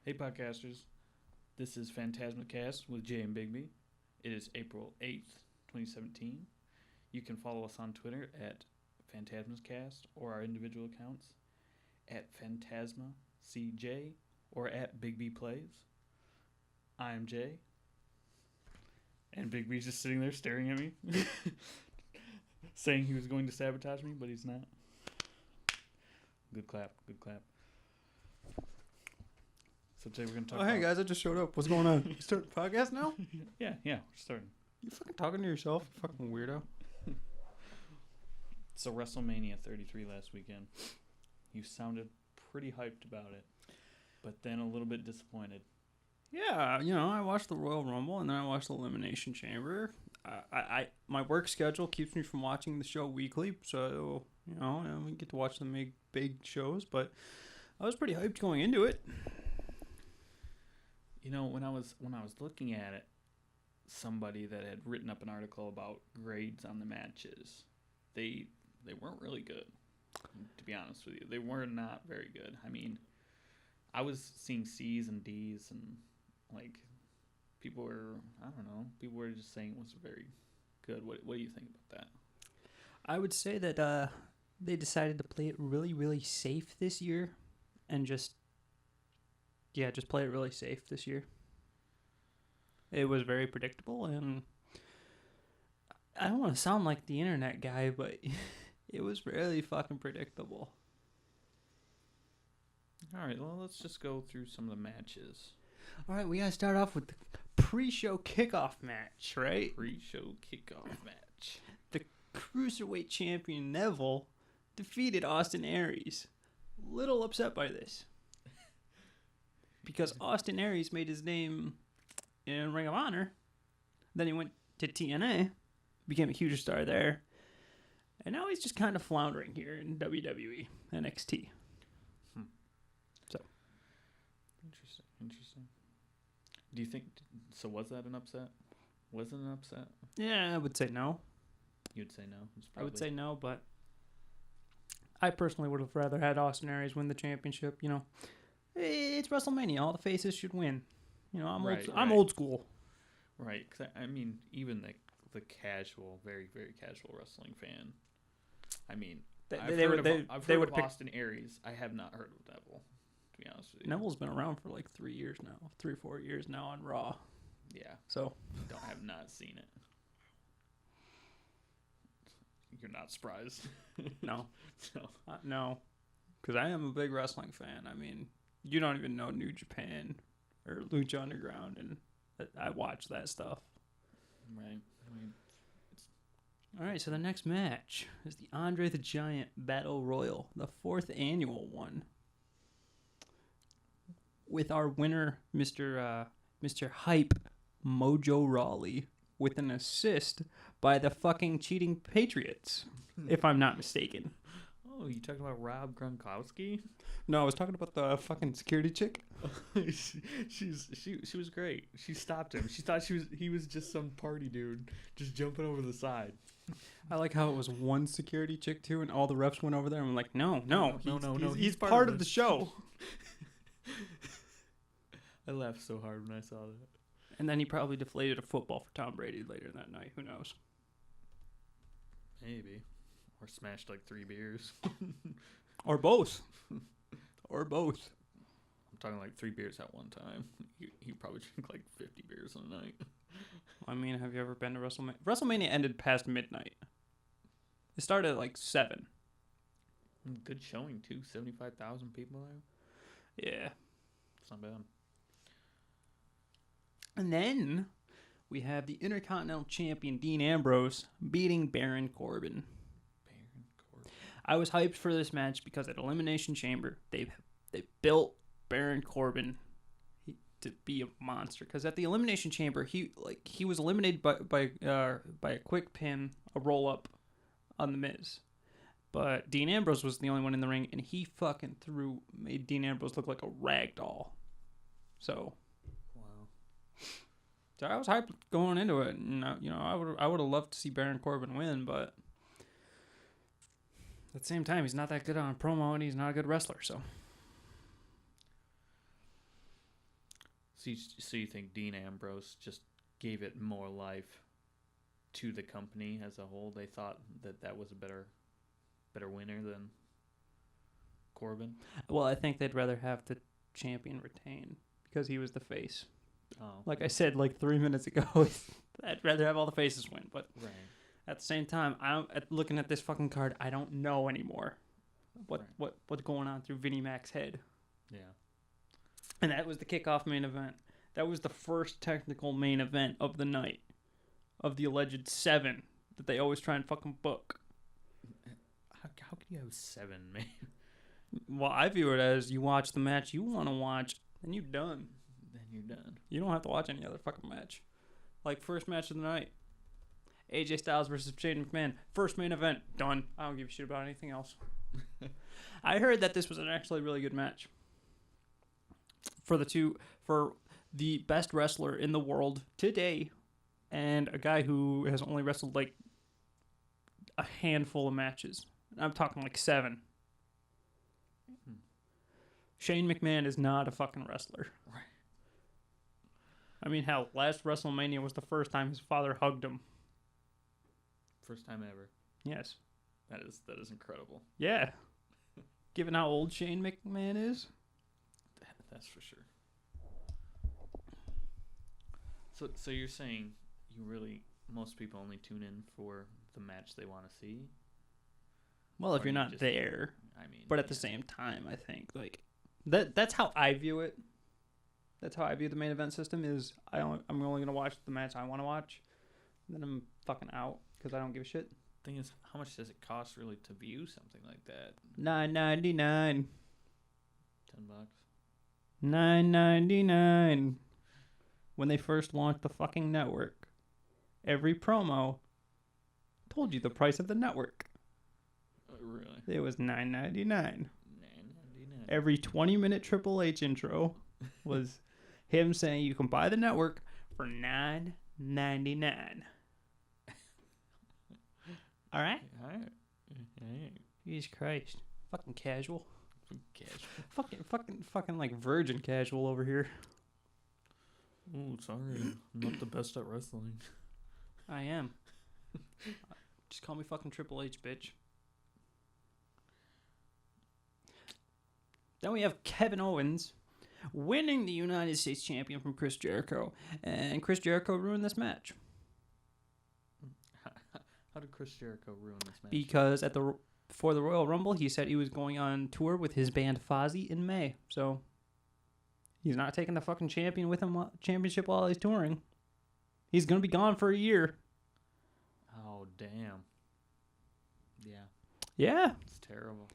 Hey podcasters, this is PhantasmaCast with Jay and Bigby. It is April 8th, 2017. You can follow us on Twitter at PhantasmaCast or our individual accounts at PhantasmaCJ or at Bigby Plays. I am Jay, and Bigby's just sitting there staring at me, saying he was going to sabotage me, but he's not. Good clap, good clap. So today we're going to talk about... Hey guys, I just showed up. What's going on? You start the podcast now? Yeah, we're starting. You fucking talking to yourself, you fucking weirdo. So Wrestlemania 33 last weekend. You sounded pretty hyped about it, but then a little bit disappointed. Yeah, I watched the Royal Rumble and then I watched the Elimination Chamber. My work schedule keeps me from watching the show weekly, so we get to watch the big shows. But I was pretty hyped going into it. When I was looking at it, somebody that had written up an article about grades on the matches, they weren't really good, to be honest with you. They were not very good. I mean, I was seeing C's and D's, and people were just saying it was very good. What do you think about that? I would say that they decided to play it really, really safe this year, and just play it really safe this year. It was very predictable, and I don't want to sound like the internet guy, but it was really fucking predictable. All right, well, let's just go through some of the matches. All right, we got to start off with the pre-show kickoff match, right? Pre-show kickoff match. The Cruiserweight champion Neville defeated Austin Aries. Little upset by this. Because Austin Aries made his name in Ring of Honor. Then he went to TNA, became a huge star there. And now he's just kind of floundering here in WWE, NXT. So. Interesting. Do you think, so was that an upset? Was it an upset? Yeah, I would say no. You'd say no? I would say no, but I personally would have rather had Austin Aries win the championship, It's WrestleMania. All the faces should win. I'm old school. Right. Cause I mean, even the casual, very, very casual wrestling fan. I mean, I've heard of Austin Aries. I have not heard of Neville, to be honest with you. Neville's been around for like 3 years now. 3 or 4 years now on Raw. Yeah. So. Have not seen it. You're not surprised? No. No. Because I am a big wrestling fan. I mean, you don't even know New Japan or Lucha Underground, and I watch that stuff. Right. All right, so the next match is the Andre the Giant Battle Royal, the 4th annual one, with our winner, Mr. Hype Mojo Rawley, with an assist by the fucking cheating Patriots, if I'm not mistaken. Oh, you talking about Rob Gronkowski? No, I was talking about the fucking security chick. she was great. She stopped him. She thought he was just some party dude just jumping over the side. I like how it was one security chick too, and all the refs went over there and were like, no, he's part of the show. I laughed so hard when I saw that. And then he probably deflated a football for Tom Brady later that night. Who knows? Maybe. Or smashed like 3 beers. Or both. Or both. I'm talking like 3 beers at one time. He probably drank like 50 beers in a night. I mean, have you ever been to WrestleMania? WrestleMania ended past midnight. It started at like 7. Good showing too. 75,000 people there. Yeah. It's not bad. And then we have the Intercontinental Champion Dean Ambrose beating Baron Corbin. I was hyped for this match because at Elimination Chamber they built Baron Corbin to be a monster. Because at the Elimination Chamber he was eliminated by a quick pin, a roll up on the Miz. But Dean Ambrose was the only one in the ring, and he fucking made Dean Ambrose look like a rag doll. So. So I was hyped going into it, and I would have loved to see Baron Corbin win, but at the same time, he's not that good on a promo, and he's not a good wrestler. So So you think Dean Ambrose just gave it more life to the company as a whole? They thought that was a better winner than Corbin? Well, I think they'd rather have the champion retain because he was the face. Oh. Like I said 3 minutes ago, I'd rather have all the faces win. But Right. at the same time, looking at this fucking card, I don't know anymore what's going on through Vinnie Mac's head. Yeah. And that was the kickoff main event. That was the first technical main event of the night, of the alleged 7 that they always try and fucking book. How can you have 7, man? Well, I view it as you watch the match you want to watch, then you're done. Then you're done. You don't have to watch any other fucking match. Like, first match of the night. AJ Styles versus Shane McMahon. First main event. Done. I don't give a shit about anything else. I heard that this was an actually really good match. For the best wrestler in the world today, and a guy who has only wrestled like a handful of matches. I'm talking like 7. Shane McMahon is not a fucking wrestler. Right. I mean, hell, last WrestleMania was the first time his father hugged him. First time ever. Yes. That is incredible. Yeah. Given how old Shane McMahon is. That's for sure. So you're saying most people only tune in for the match they want to see? Well, if you're not there. I mean, but at the same time, I think that's how I view it. That's how I view the main event system is I'm only going to watch the match I want to watch. And then I'm fucking out because I don't give a shit. Thing is, how much does it cost really to view something like that? $9.99. $10. $9.99. When they first launched the fucking network, every promo told you the price of the network. Really? It was $9.99. $9.99. Every 20-minute Triple H intro was him saying you can buy the network for $9.99. All right? All right. Jesus Christ. Fucking casual. Fucking like virgin casual over here. Oh, sorry. I'm not the best at wrestling. I am. Just call me fucking Triple H, bitch. Then we have Kevin Owens winning the United States Champion from Chris Jericho. And Chris Jericho ruined this match. How did Chris Jericho ruin this match? Because before the Royal Rumble, he said he was going on tour with his band Fozzy in May. So he's not taking the fucking championship while he's touring. He's going to be gone for a year. Oh, damn. Yeah. Yeah. It's terrible.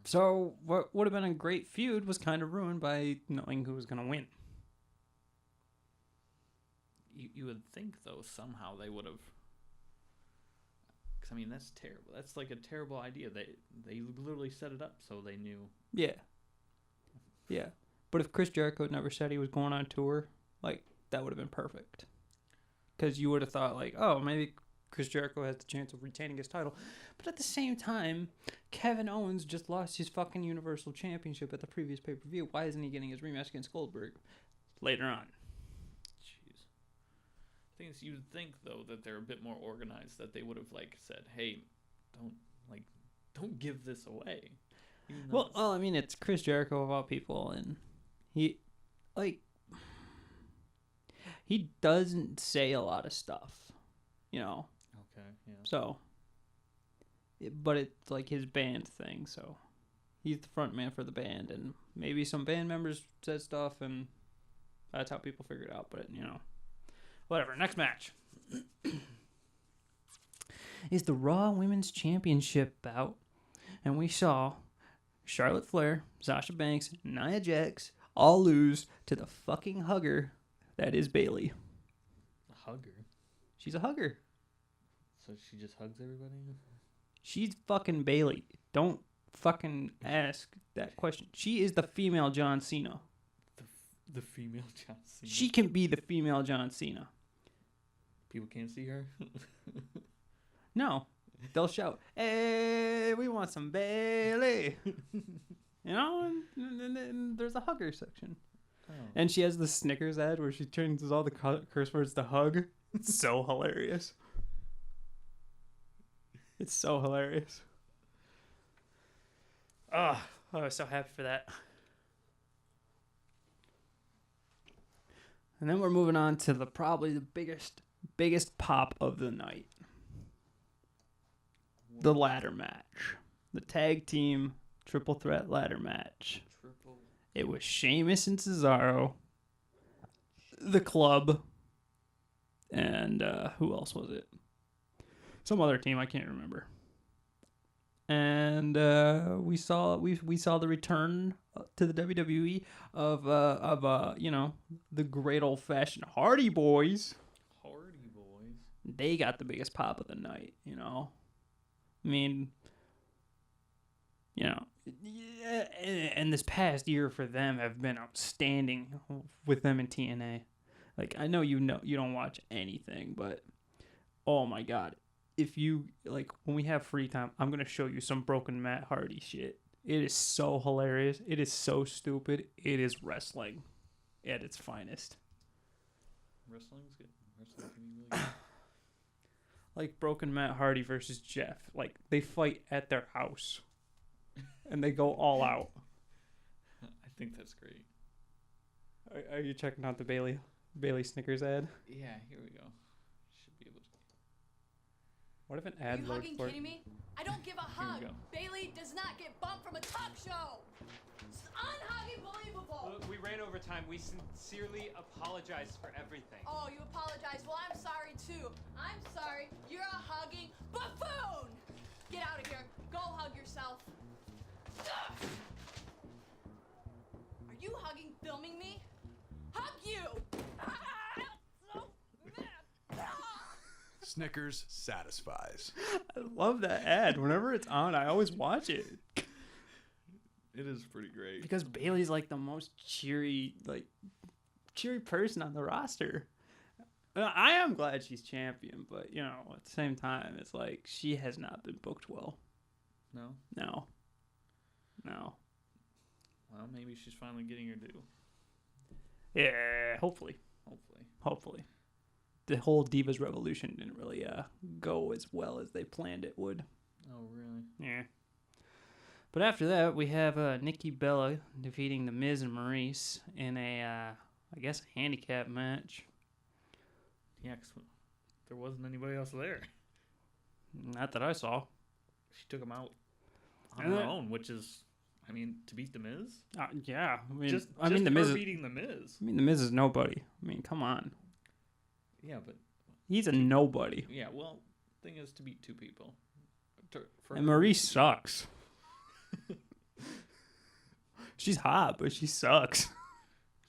So what would have been a great feud was kind of ruined by knowing who was going to win. You would think, though, somehow they would have... Because, I mean, that's terrible. That's like a terrible idea. They literally set it up so they knew. Yeah. Yeah. But if Chris Jericho never said he was going on tour, that would have been perfect. Because you would have thought, oh, maybe Chris Jericho has the chance of retaining his title. But at the same time, Kevin Owens just lost his fucking Universal Championship at the previous pay-per-view. Why isn't he getting his rematch against Goldberg later on? Jeez. The thing is, you'd think, though, that they're a bit more organized, that they would have, said, hey, don't give this away. Well, I mean, it's Chris Jericho of all people, and he doesn't say a lot of stuff, Okay, yeah. So, but it's like his band thing, so he's the front man for the band, and maybe some band members said stuff, and that's how people figure it out, but, whatever. Next match is the Raw Women's Championship bout, and we saw Charlotte Flair, Sasha Banks, Nia Jax all lose to the fucking hugger that is Bayley. A hugger? She's a hugger. So she just hugs everybody? She's fucking Bayley. Don't fucking ask that question. She is the female John Cena. The female John Cena? She can be the female John Cena. People can't see her? No. They'll shout, hey, we want some Bayley. And there's a hugger section. And she has the Snickers ad where she changes all the curse words to hug. It's so hilarious. It's so hilarious. Oh, I was so happy for that. And then we're moving on to probably the biggest pop of the night. The ladder match. The tag team triple threat ladder match. It was Sheamus and Cesaro, the Club, and who else was it? Some other team, I can't remember. And we saw the return to the WWE of the great old fashioned Hardy Boys. Hardy Boys. They got the biggest pop of the night. I mean, and this past year for them have been outstanding with them in TNA. Like, I know you don't watch anything, but oh my god. If you, when we have free time, I'm going to show you some broken Matt Hardy shit. It is so hilarious. It is so stupid. It is wrestling at its finest. Wrestling's good. Wrestling can be really good. Like broken Matt Hardy versus Jeff. Like, they fight at their house. And they go all out. I think that's great. Are you checking out the Bailey Snickers ad? Yeah, here we go. Should be able to. What if an ad loads for it? Are you fucking kidding me? I don't give a hug. Bailey does not get bumped from a talk show. It's unhuggable. Look, we ran over time. We sincerely apologize for everything. Oh, you apologize? Well, I'm sorry too. I'm sorry. You're a hugging buffoon. Get out of here. Go hug yourself. Are you hugging, filming me? Hug you! So mad. Snickers satisfies. I love that ad. Whenever it's on, I always watch it. It is pretty great. Because Bailey's like the most cheery person on the roster. I am glad she's champion, but at the same time, it's like she has not been booked well. No. Well, maybe she's finally getting her due. Yeah, hopefully. The whole Divas Revolution didn't really go as well as they planned it would. Oh, really? Yeah. But after that, we have Nikki Bella defeating The Miz and Maurice in a handicap match. Yeah, 'cause there wasn't anybody else there. Not that I saw. She took him out on her own, which is, to beat The Miz? Yeah. The Miz beating The Miz. The Miz is nobody. Come on. Yeah, but... He's a nobody. Yeah, well, thing is to beat two people. And Maurice sucks. She's hot, but she sucks.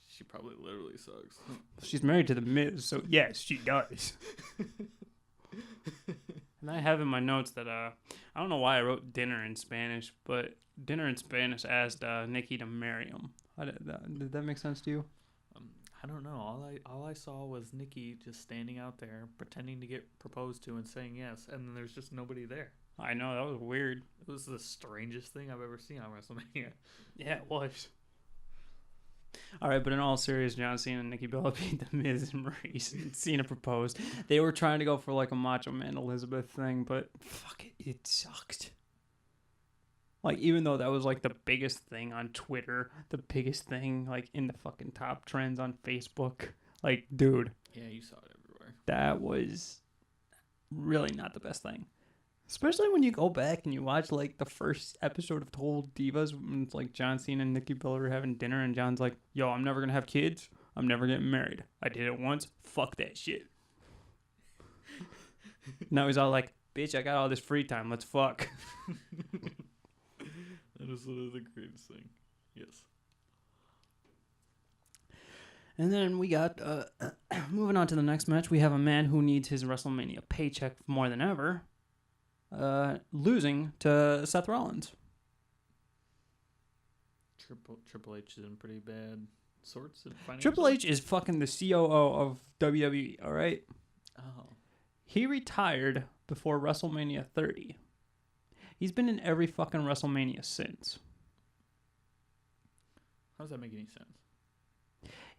She probably literally sucks. She's married to The Miz, so yes, she does. And I have in my notes that I don't know why I wrote dinner in Spanish, but dinner in Spanish asked Nikki to marry him. Did that make sense to you? I don't know. All I saw was Nikki just standing out there pretending to get proposed to and saying yes, and then there's just nobody there. I know, that was weird. It was the strangest thing I've ever seen on WrestleMania. Yeah, it was. All right, but in all seriousness, John Cena and Nikki Bella beat The Miz and Maurice. And Cena proposed. They were trying to go for like a Macho Man Elizabeth thing, but fuck it sucked. Like, even though that was like the biggest thing on Twitter, the biggest thing like in the fucking top trends on Facebook. Like, dude. Yeah, you saw it everywhere. That was really not the best thing. Especially when you go back and you watch, like, the first episode of Total Divas, when it's like John Cena and Nikki Bella are having dinner, and John's like, yo, I'm never going to have kids. I'm never getting married. I did it once. Fuck that shit. Now he's all like, bitch, I got all this free time. Let's fuck. That is literally the greatest thing. Yes. And then we got, moving on to the next match, we have a man who needs his WrestleMania paycheck more than ever. Losing to Seth Rollins. Triple H is in pretty bad sorts. Triple H is fucking the COO of WWE, all right? Oh. He retired before WrestleMania 30. He's been in every fucking WrestleMania since. How does that make any sense?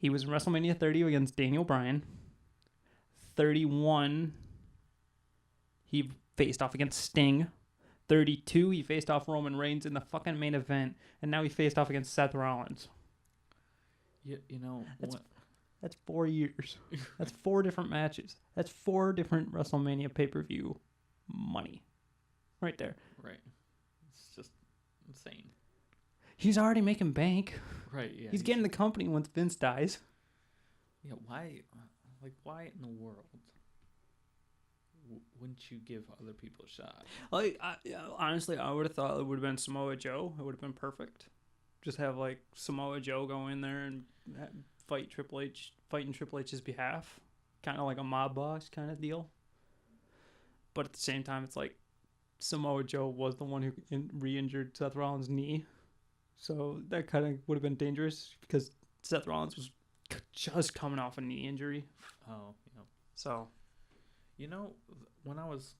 He was in WrestleMania 30 against Daniel Bryan. 31, he faced off against Sting. 32, he faced off Roman Reigns in the fucking main event. And now he faced off against Seth Rollins. You know, That's 4 years. That's 4 different matches. That's 4 different WrestleMania pay-per-view money. Right there. right. It's just insane. He's already making bank. Right, yeah. He's getting the company once Vince dies. Yeah, why in the world wouldn't you give other people a shot? Like, honestly, I would have thought it would have been Samoa Joe. It would have been perfect. Just have, like, Samoa Joe go in there and fight in Triple H's behalf. Kind of like a mob boss kind of deal. But at the same time, it's like Samoa Joe was the one who re-injured Seth Rollins' knee. So that kind of would have been dangerous because Seth Rollins was just coming off a knee injury. Oh, yeah. So, You know, when I was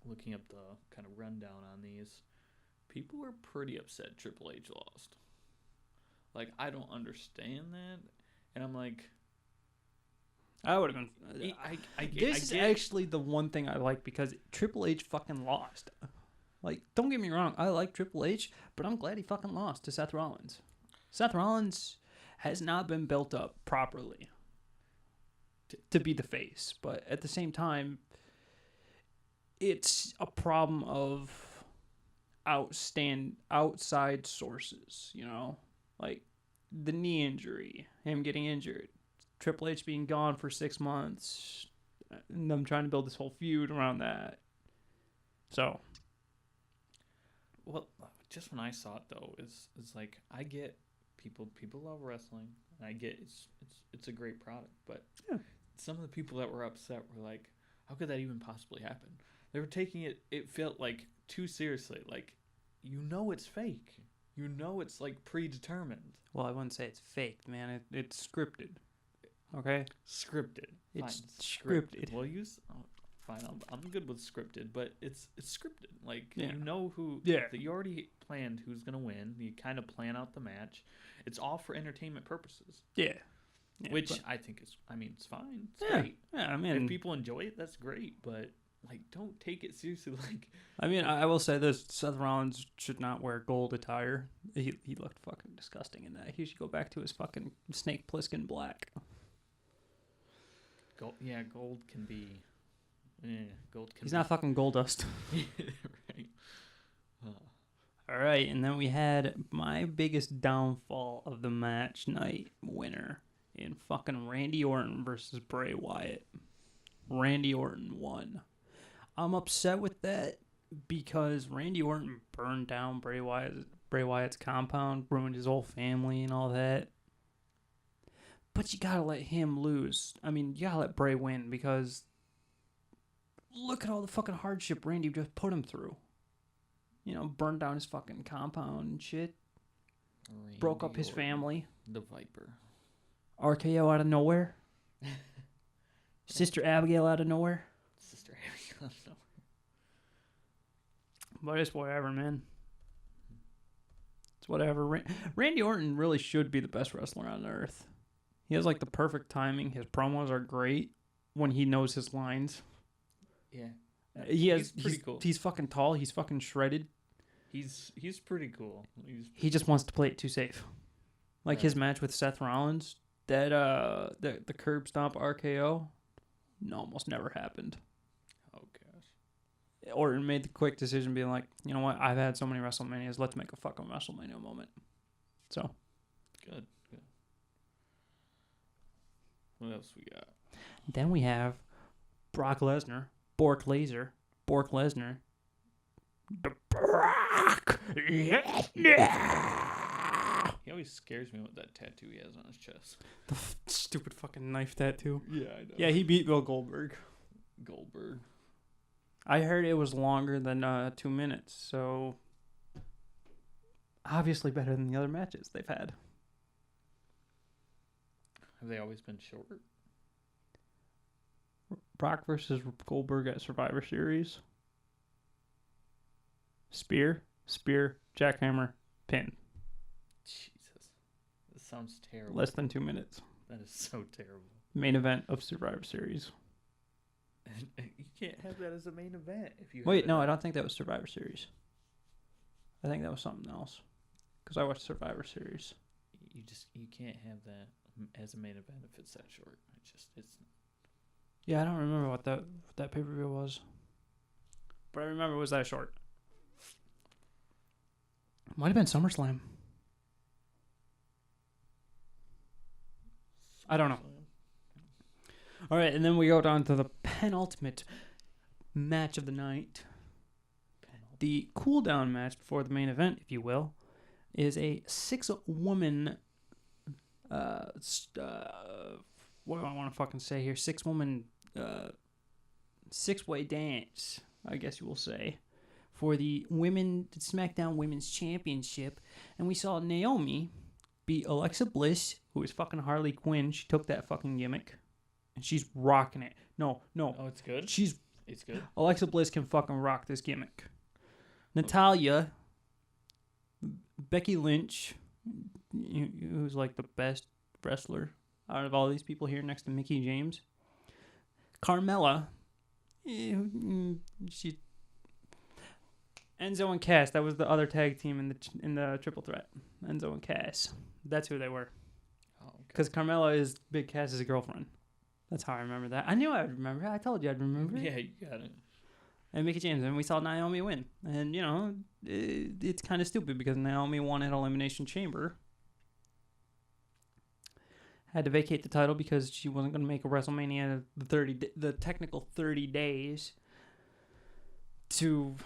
looking up the kind of rundown on these, people were pretty upset Triple H lost. Like, I don't understand that. And I'm like, I would have been. This is actually the one thing I like because Triple H fucking lost. Like, don't get me wrong, I like Triple H, but I'm glad he fucking lost to Seth Rollins. Seth Rollins has not been built up properly to be the face, but at the same time, it's a problem of outside sources, you know? Like, the knee injury, him getting injured, Triple H being gone for 6 months, and them trying to build this whole feud around that. So, well, just when I saw it though, it's like I get people love wrestling, and I get it's a great product, but yeah. Some of the people that were upset were like, how could that even possibly happen? They were taking it felt like too seriously. Like, you know it's fake. You know it's like predetermined. Well, I wouldn't say it's fake, man. It's scripted. Okay? Scripted. It's Fine. scripted. Well, fine. I'm good with scripted, but it's scripted. Like, Yeah. you know who. Yeah. That you already planned who's gonna win. You kind of plan out the match. It's all for entertainment purposes. Yeah. Yeah, which but, I think is. I mean, it's fine. It's yeah, great. Yeah, I mean, if people enjoy it, that's great. But like, don't take it seriously. Like, I mean, I will say this: Seth Rollins should not wear gold attire. He looked fucking disgusting in that. He should go back to his fucking Snake Plissken black. Gold, yeah, gold can be. Gold can. He's not fucking Goldust. Right. All right, and then we had my biggest downfall of the match night winner in fucking Randy Orton versus Bray Wyatt. Randy Orton won. I'm upset with that because Randy Orton burned down Bray Wyatt's compound, ruined his whole family and all that. But you gotta let him lose. I mean, you gotta let Bray win because look at all the fucking hardship Randy just put him through. You know, burned down his fucking compound and shit. Randy Broke up his Orton, family. The Viper. RKO out of nowhere. Sister Abigail out of nowhere. Sister Abigail out of nowhere. But it's whatever, man. It's whatever. Randy Orton really should be the best wrestler on earth. He has like the perfect timing. His promos are great when he knows his lines. Yeah. He's pretty cool. He's fucking tall. He's fucking shredded. He's pretty cool. He just wants to play it too safe. Like Right. his match with Seth Rollins, that the curb stomp RKO, almost never happened. Oh gosh. Orton made the quick decision, being like, you know what, I've had so many WrestleManias, let's make a fucking WrestleMania moment. So Good. What else we got? then we have Brock Lesnar, Bork Lesnar, the Brock Lesnar. He always scares me with that tattoo he has on his chest. The stupid fucking knife tattoo. Yeah, I know. Yeah, he beat Bill Goldberg. Goldberg. I heard it was longer than 2 minutes, so obviously better than the other matches they've had. Have they always been short? Brock versus Goldberg at Survivor Series. Spear, jackhammer, pin. Jesus. This sounds terrible. Less than 2 minutes. That is so terrible. Main event of Survivor Series. You can't have that as a main event if you. Wait, no, I don't think that was Survivor Series. I think that was something else. Because I watched Survivor Series. You can't have that as a main event if it's that short. It's. Yeah, I don't remember what that pay per view was. But I remember it was that short. Might have been SummerSlam. I don't know. All right, and then we go down to the penultimate match of the night. The cool-down match before the main event, if you will, is a 6-woman... what do I want to fucking say here? 6-woman... 6-way dance, I guess you will say, for the SmackDown Women's Championship. And we saw Naomi beat Alexa Bliss, who is fucking Harley Quinn. She took that fucking gimmick. And she's rocking it. No. Oh, it's good? It's good? Alexa Bliss can fucking rock this gimmick. Natalya, Becky Lynch, who's like the best wrestler out of all these people here next to Mickie James. Carmella, she... Enzo and Cass, that was the other tag team in the triple threat. Enzo and Cass. That's who they were. Oh, okay. Because Carmella is Big Cass's girlfriend. That's how I remember that. I knew I'd remember it. I told you I'd remember it. Yeah, you got it. And Mickie James, and we saw Naomi win. And, you know, it's kind of stupid because Naomi won at Elimination Chamber. Had to vacate the title because she wasn't going to make a WrestleMania the technical 30 days to...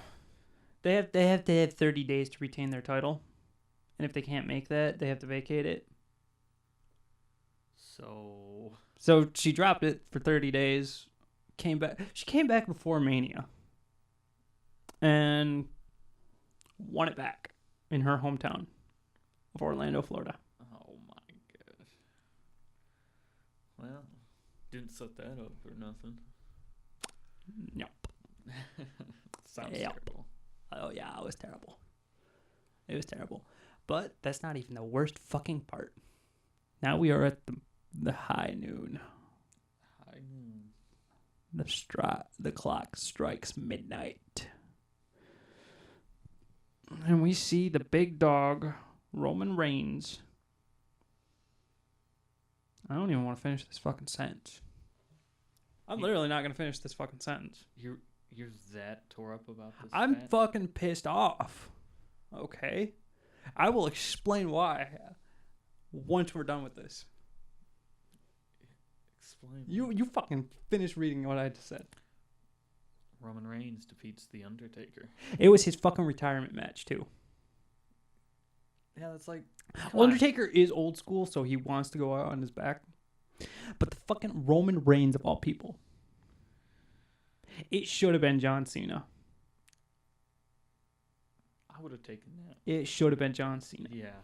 They have to have 30 days to retain their title. And if they can't make that, they have to vacate it. So she dropped it for 30 days, came back. She came back before Mania and won it back in her hometown of Orlando, Florida. Oh, my God. Well, didn't set that up or nothing. Nope. Sounds Yep. terrible. Oh, yeah, it was terrible. It was terrible. But that's not even the worst fucking part. Now we are at the high noon. High noon. The clock strikes midnight. And we see the big dog, Roman Reigns. I don't even want to finish this fucking sentence. I'm literally not going to finish this fucking sentence. You're that tore up about this? I'm match? fucking pissed off. Okay? I will explain why once we're done with this. Explain. You fucking finish reading what I just said. Roman Reigns defeats The Undertaker. It was his fucking retirement match, too. Yeah, that's like... Undertaker is old school, so he wants to go out on his back. But the fucking Roman Reigns of all people. It should have been John Cena. I would have taken that. It should have been John Cena. Yeah.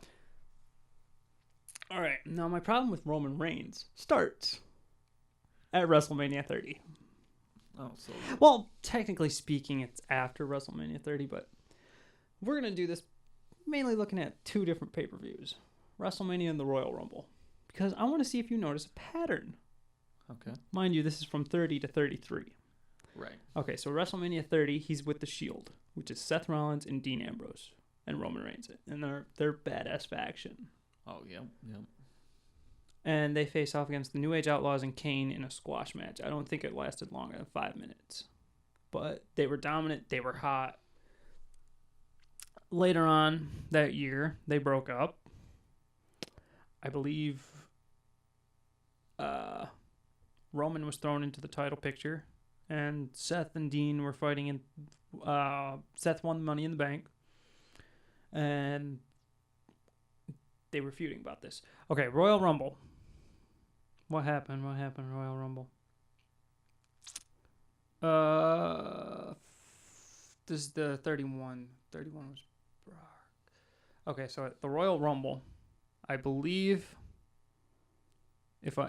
All right. Now, my problem with Roman Reigns starts at WrestleMania 30. Oh, so... Well, technically speaking, it's after WrestleMania 30, but we're going to do this mainly looking at two different pay-per-views. WrestleMania and the Royal Rumble. Because I want to see if you notice a pattern. Okay. Mind you, this is from 30 to 33. Right. Okay, so WrestleMania 30, he's with the Shield, which is Seth Rollins and Dean Ambrose and Roman Reigns. And they're badass faction. Oh, yep. And they face off against the New Age Outlaws and Kane in a squash match. I don't think it lasted longer than 5 minutes. But they were dominant. They were hot. Later on that year, they broke up. I believe Roman was thrown into the title picture. And Seth and Dean were fighting. And Seth won the Money in the Bank. And they were feuding about this. Okay, Royal Rumble. What happened? Royal Rumble? This is the 31. 31 was Brock. Okay, so at the Royal Rumble, I believe if I'm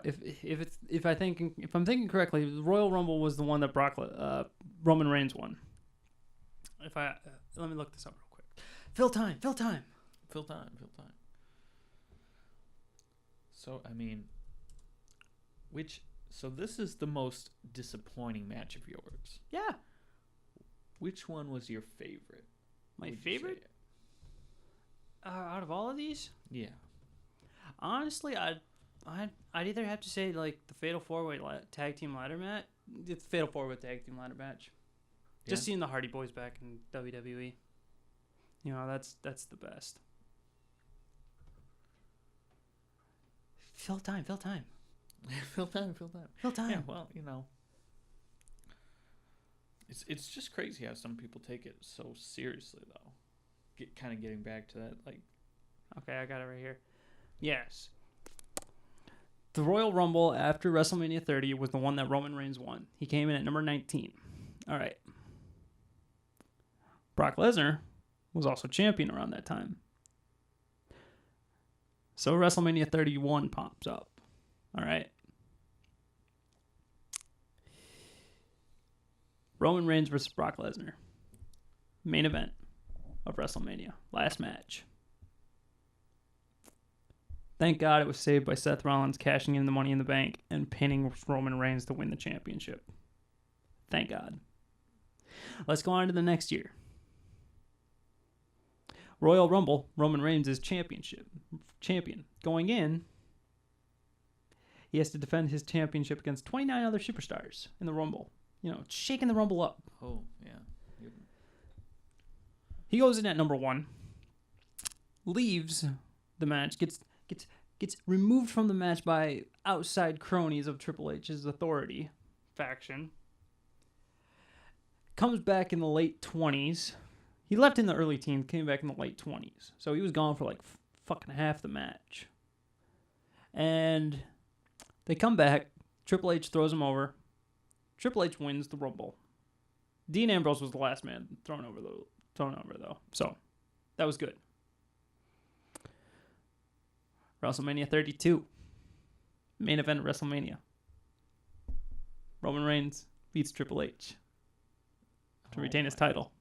thinking correctly, the Royal Rumble was the one that Roman Reigns won. Let me look this up real quick. Fill time. Fill time. So, I mean, So this is the most disappointing match of yours. Yeah. Which one was your favorite? My would you favorite? say? Out of all of these? Yeah. Honestly, I'd either have to say like the Fatal 4-Way Tag Team Ladder match. The Fatal 4-Way Tag Team Ladder match. Just seeing the Hardy Boys back in WWE. You know, that's the best. Fill time. Fill time. Yeah, well, you know. It's just crazy how some people take it so seriously, though. Getting back to that, like... Okay, I got it right here. Yes. The Royal Rumble after WrestleMania 30 was the one that Roman Reigns won. He came in at number 19. All right. Brock Lesnar was also champion around that time. So WrestleMania 31 pops up. All right. Roman Reigns versus Brock Lesnar. Main event of WrestleMania. Last match. Thank God it was saved by Seth Rollins cashing in the Money in the Bank and pinning Roman Reigns to win the championship. Thank God. Let's go on to the next year. Royal Rumble, Roman Reigns is champion. Going in, he has to defend his championship against 29 other superstars in the Rumble. You know, shaking the Rumble up. Oh, yeah. Yep. He goes in at number 1, leaves the match, gets removed from the match by outside cronies of Triple H's authority faction. Comes back in the late 20s. He left in the early teens, came back in the late 20s. So he was gone for like fucking half the match. And they come back. Triple H throws him over. Triple H wins the Rumble. Dean Ambrose was the last man thrown over though. So that was good. WrestleMania 32. Main event of WrestleMania. Roman Reigns beats Triple H to retain his title.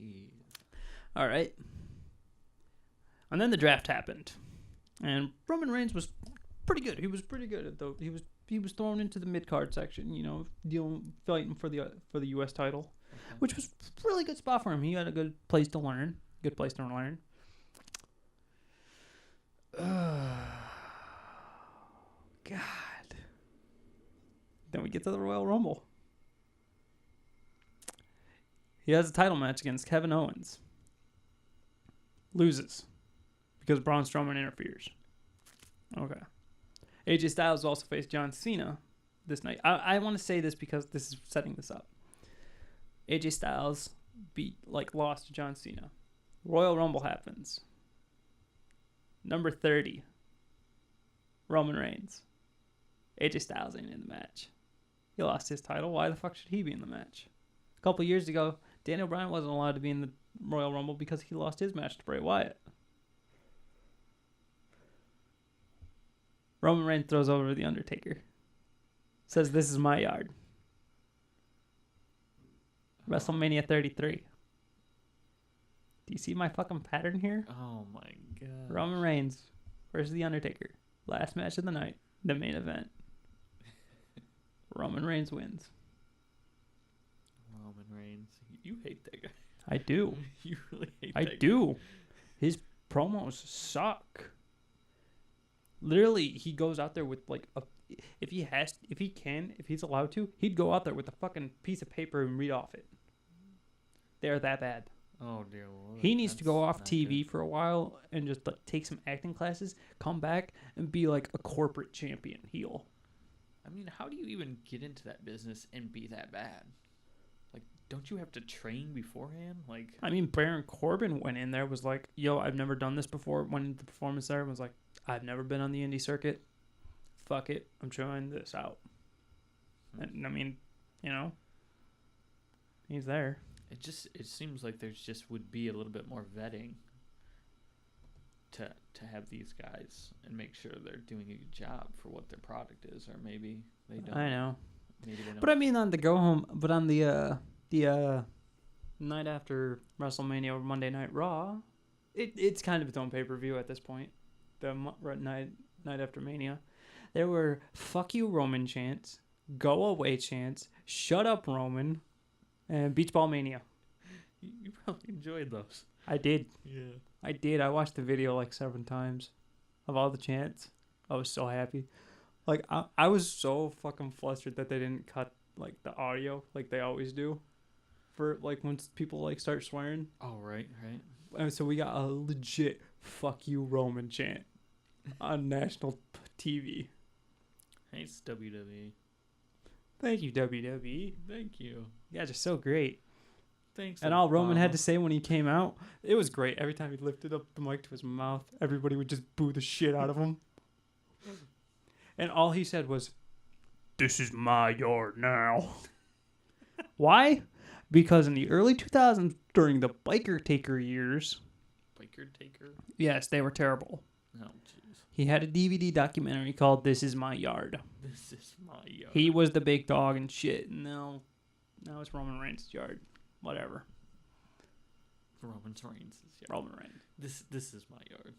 Jeez. All right. And then the draft happened. And Roman Reigns was pretty good. He was pretty good at though. He was thrown into the mid-card section, you know, fighting for the US title, which was a really good spot for him. He had a good place to learn. God. Then we get to the Royal Rumble. He has a title match against Kevin Owens. Loses. Because Braun Strowman interferes. Okay. AJ Styles also faced John Cena this night. I want to say this because this is setting this up. AJ Styles lost to John Cena. Royal Rumble happens. Number 30. Roman Reigns. AJ Styles ain't in the match. He lost his title. Why the fuck should he be in the match? A couple years ago, Daniel Bryan wasn't allowed to be in the Royal Rumble because he lost his match to Bray Wyatt. Roman Reigns throws over The Undertaker. Says, this is my yard. WrestleMania 33. Do you see my fucking pattern here? Oh my god. Roman Reigns versus The Undertaker. Last match of the night. The main event. Roman Reigns wins. Roman Reigns. You hate that guy. I do. You really hate that guy. I do. His promos suck. Literally, he goes out there with if he's allowed to, he'd go out there with a fucking piece of paper and read off it. They're that bad. Oh dear Lord. He needs to go off TV for a while and just take some acting classes, come back and be like a corporate champion heel. I mean, how do you even get into that business and be that bad? Like, don't you have to train beforehand? Like, I mean, Baron Corbin went in there, was like, yo, I've never done this before. Went into the performance center, was like, I've never been on the indie circuit. Fuck it. I'm trying this out. And I mean, you know, he's there. It seems like there just would be a little bit more vetting to have these guys and make sure they're doing a good job for what their product is, or maybe they don't. I know. Maybe they don't. But I mean, on the night after WrestleMania or Monday Night Raw, it's kind of its own pay-per-view at this point. The night night after Mania. There were "fuck you Roman" chants, "go away" chants, "shut up Roman," and "beach ball mania." You probably enjoyed those. I did. Yeah. I did. I watched the video like 7 times of all the chants. I was so happy. Like I was so fucking flustered that they didn't cut like the audio like they always do for like when people like start swearing. Oh, right. And so we got a legit "fuck you Roman" chant on national TV. Hey, it's WWE. Thank you, WWE. Thank you. You guys are so great. Thanks. And all Roman had Obama. to say when he came out, it was great. Every time he lifted up the mic to his mouth, everybody would just boo the shit out of him. And all he said was, "This is my yard now." Why? Because in the early 2000s, during the biker taker years, Biker taker. yes, they were terrible. Oh, jeez. He had a DVD documentary called "This Is My Yard." This is my yard. He was the big dog and shit. And now it's Roman Reigns' yard. Whatever. Roman Reigns. Yeah. Roman Reigns. This is my yard.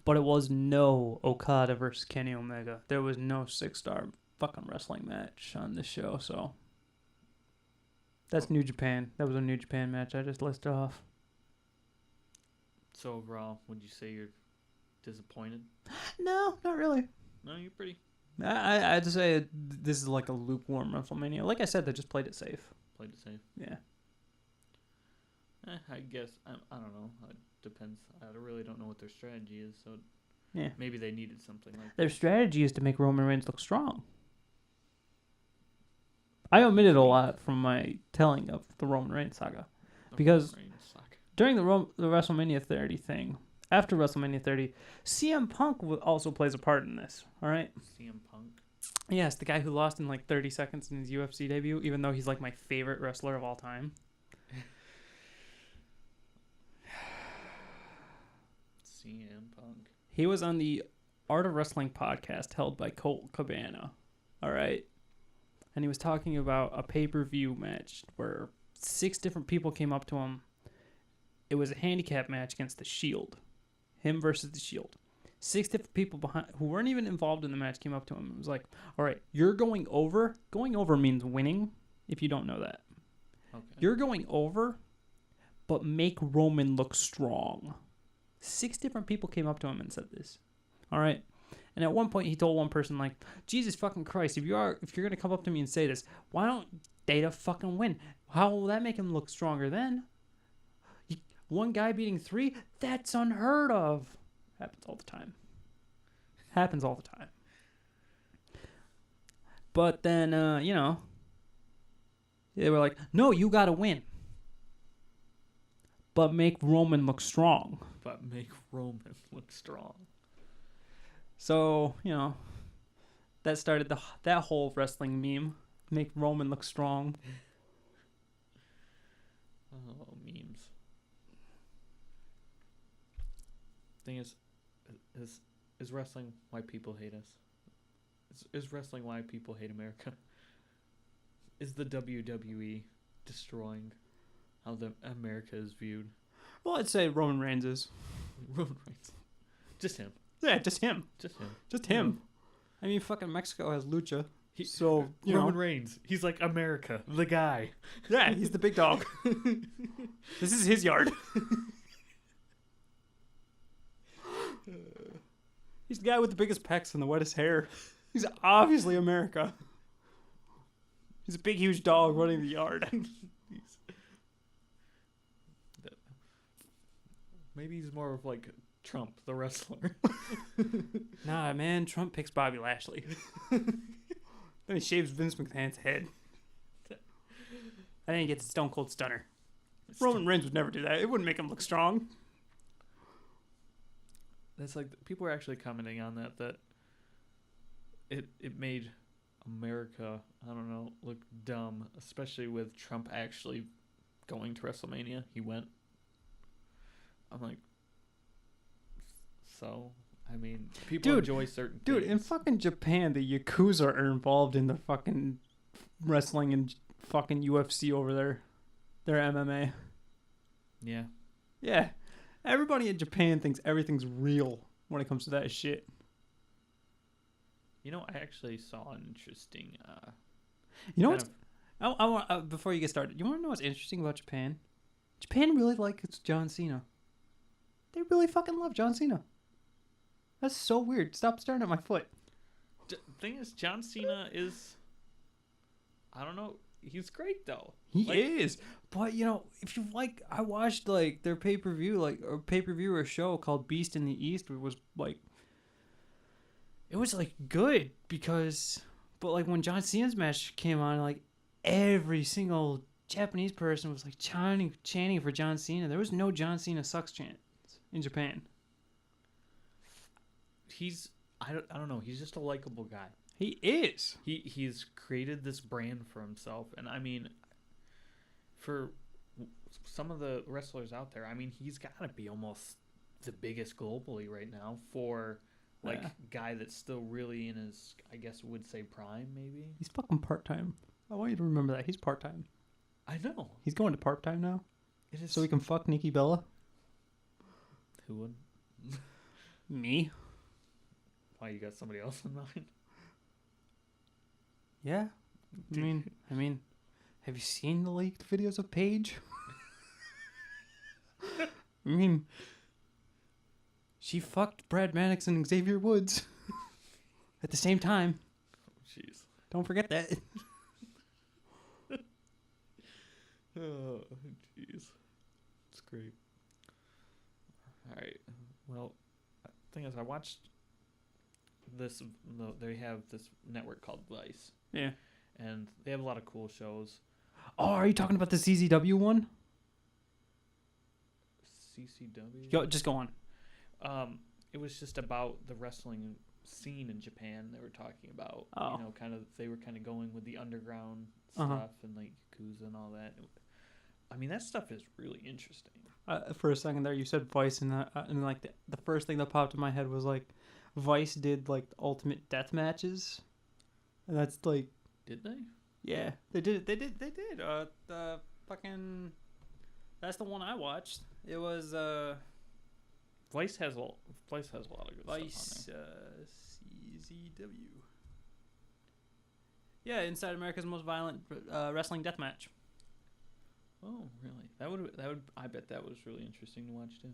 But it was no Okada versus Kenny Omega. There was no 6-star fucking wrestling match on this show, so. That's New Japan. That was a New Japan match I just listed off. So overall, would you say you're disappointed? No, not really. No, you're pretty. I'd say this is like a lukewarm WrestleMania. Like I said, they just played it safe. Played it safe. Yeah. I guess I don't know. It depends. I really don't know what their strategy is. So Yeah. maybe they needed something like Their that. strategy is to make Roman Reigns look strong. I omitted a lot from my telling of the Roman Reigns saga. The because- Roman Reigns suck. During the WrestleMania 30 thing, after WrestleMania 30, CM Punk also plays a part in this. All right. CM Punk. Yes, the guy who lost in like 30 seconds in his UFC debut, even though he's like my favorite wrestler of all time. CM Punk. He was on the Art of Wrestling podcast held by Colt Cabana. All right. And he was talking about a pay-per-view match where 6 different people came up to him. It was a handicap match against the Shield. Him versus the Shield. 6 different people behind who weren't even involved in the match came up to him. It was like, all right, you're going over. Going over means winning, if you don't know that. Okay. You're going over, but make Roman look strong. 6 different people came up to him and said this. All right. And at one point he told one person like, "Jesus fucking Christ, if you're going to come up to me and say this, why don't Data fucking win? How will that make him look stronger then? One guy beating 3? That's unheard of." Happens all the time. Happens all the time. But then, they were like, "No, you got to win. But make Roman look strong." But make Roman look strong. So, that started that whole wrestling meme. Make Roman look strong. Oh, memes. Thing is wrestling why people hate us? Is wrestling why people hate America? Is the WWE destroying how the America is viewed? Well, I'd say Roman Reigns is. Roman Reigns. Just him. Yeah, just him. Just him. Just him. I mean, fucking Mexico has lucha. He, So, Roman Reigns. He's like America, the guy. Yeah, he's the big dog. This is his yard. He's the guy with the biggest pecs and the wettest hair. He's obviously America. He's a big, huge dog running the yard. Maybe he's more of like Trump, the wrestler. Nah, man, Trump picks Bobby Lashley. Then he shaves Vince McMahon's head. And then he gets a Stone Cold Stunner. Roman Reigns would never do that. It wouldn't make him look strong. That's like people are actually commenting on that it made America, I don't know, look dumb, especially with Trump actually going to WrestleMania. He went. I'm like, so I mean, people enjoy certain Dude, things. in fucking Japan, the Yakuza are involved in the fucking wrestling and fucking UFC over there. Their MMA. Yeah. Yeah. Everybody in Japan thinks everything's real when it comes to that shit. You know, I actually saw an interesting. You know kind what's... I want before you get started, you want to know what's interesting about Japan? Japan really likes John Cena. They really fucking love John Cena. That's so weird. Stop staring at my foot. Thing is, John Cena is. I don't know. He's great though. He is. But you know, if you like, I watched like their pay-per-view, like a pay-per-view or show called Beast in the East. It was like good because, but like when John Cena's match came on, like every single Japanese person was like chanting for John Cena. There was no John Cena sucks chant in Japan. I don't know. He's just a likable guy. He is. He's created this brand for himself, and I mean, for some of the wrestlers out there, I mean, he's got to be almost the biggest globally right now for like guy that's still really in his, I guess would say prime maybe. He's fucking part-time. I want you to remember that. He's part-time. I know. He's going to part-time now. It is so he can fuck Nikki Bella. Who would? Me. Why, you got somebody else in mind? Yeah. I mean, have you seen the leaked videos of Paige? I mean, she fucked Brad Maddox and Xavier Woods at the same time. Oh, jeez. Don't forget that. Oh, jeez. It's great. All right. Well, the thing is, I watched this. They have this network called Vice. Yeah. And they have a lot of cool shows. Oh, are you talking about the CZW one? CCW? Just go on. It was just about the wrestling scene in Japan. They were talking about, they were kind of going with the underground stuff and like Yakuza and all that. I mean, that stuff is really interesting. For a second there, you said Vice, and like the first thing that popped in my head was like, Vice did like ultimate death matches, and that's like, did they? Yeah, they did. They did. The fucking, that's the one I watched. It was Vice has a lot of good Vice stuff on there. CZW. Yeah, Inside America's Most Violent Wrestling Death Match. Oh, really? That would. I bet that was really interesting to watch too.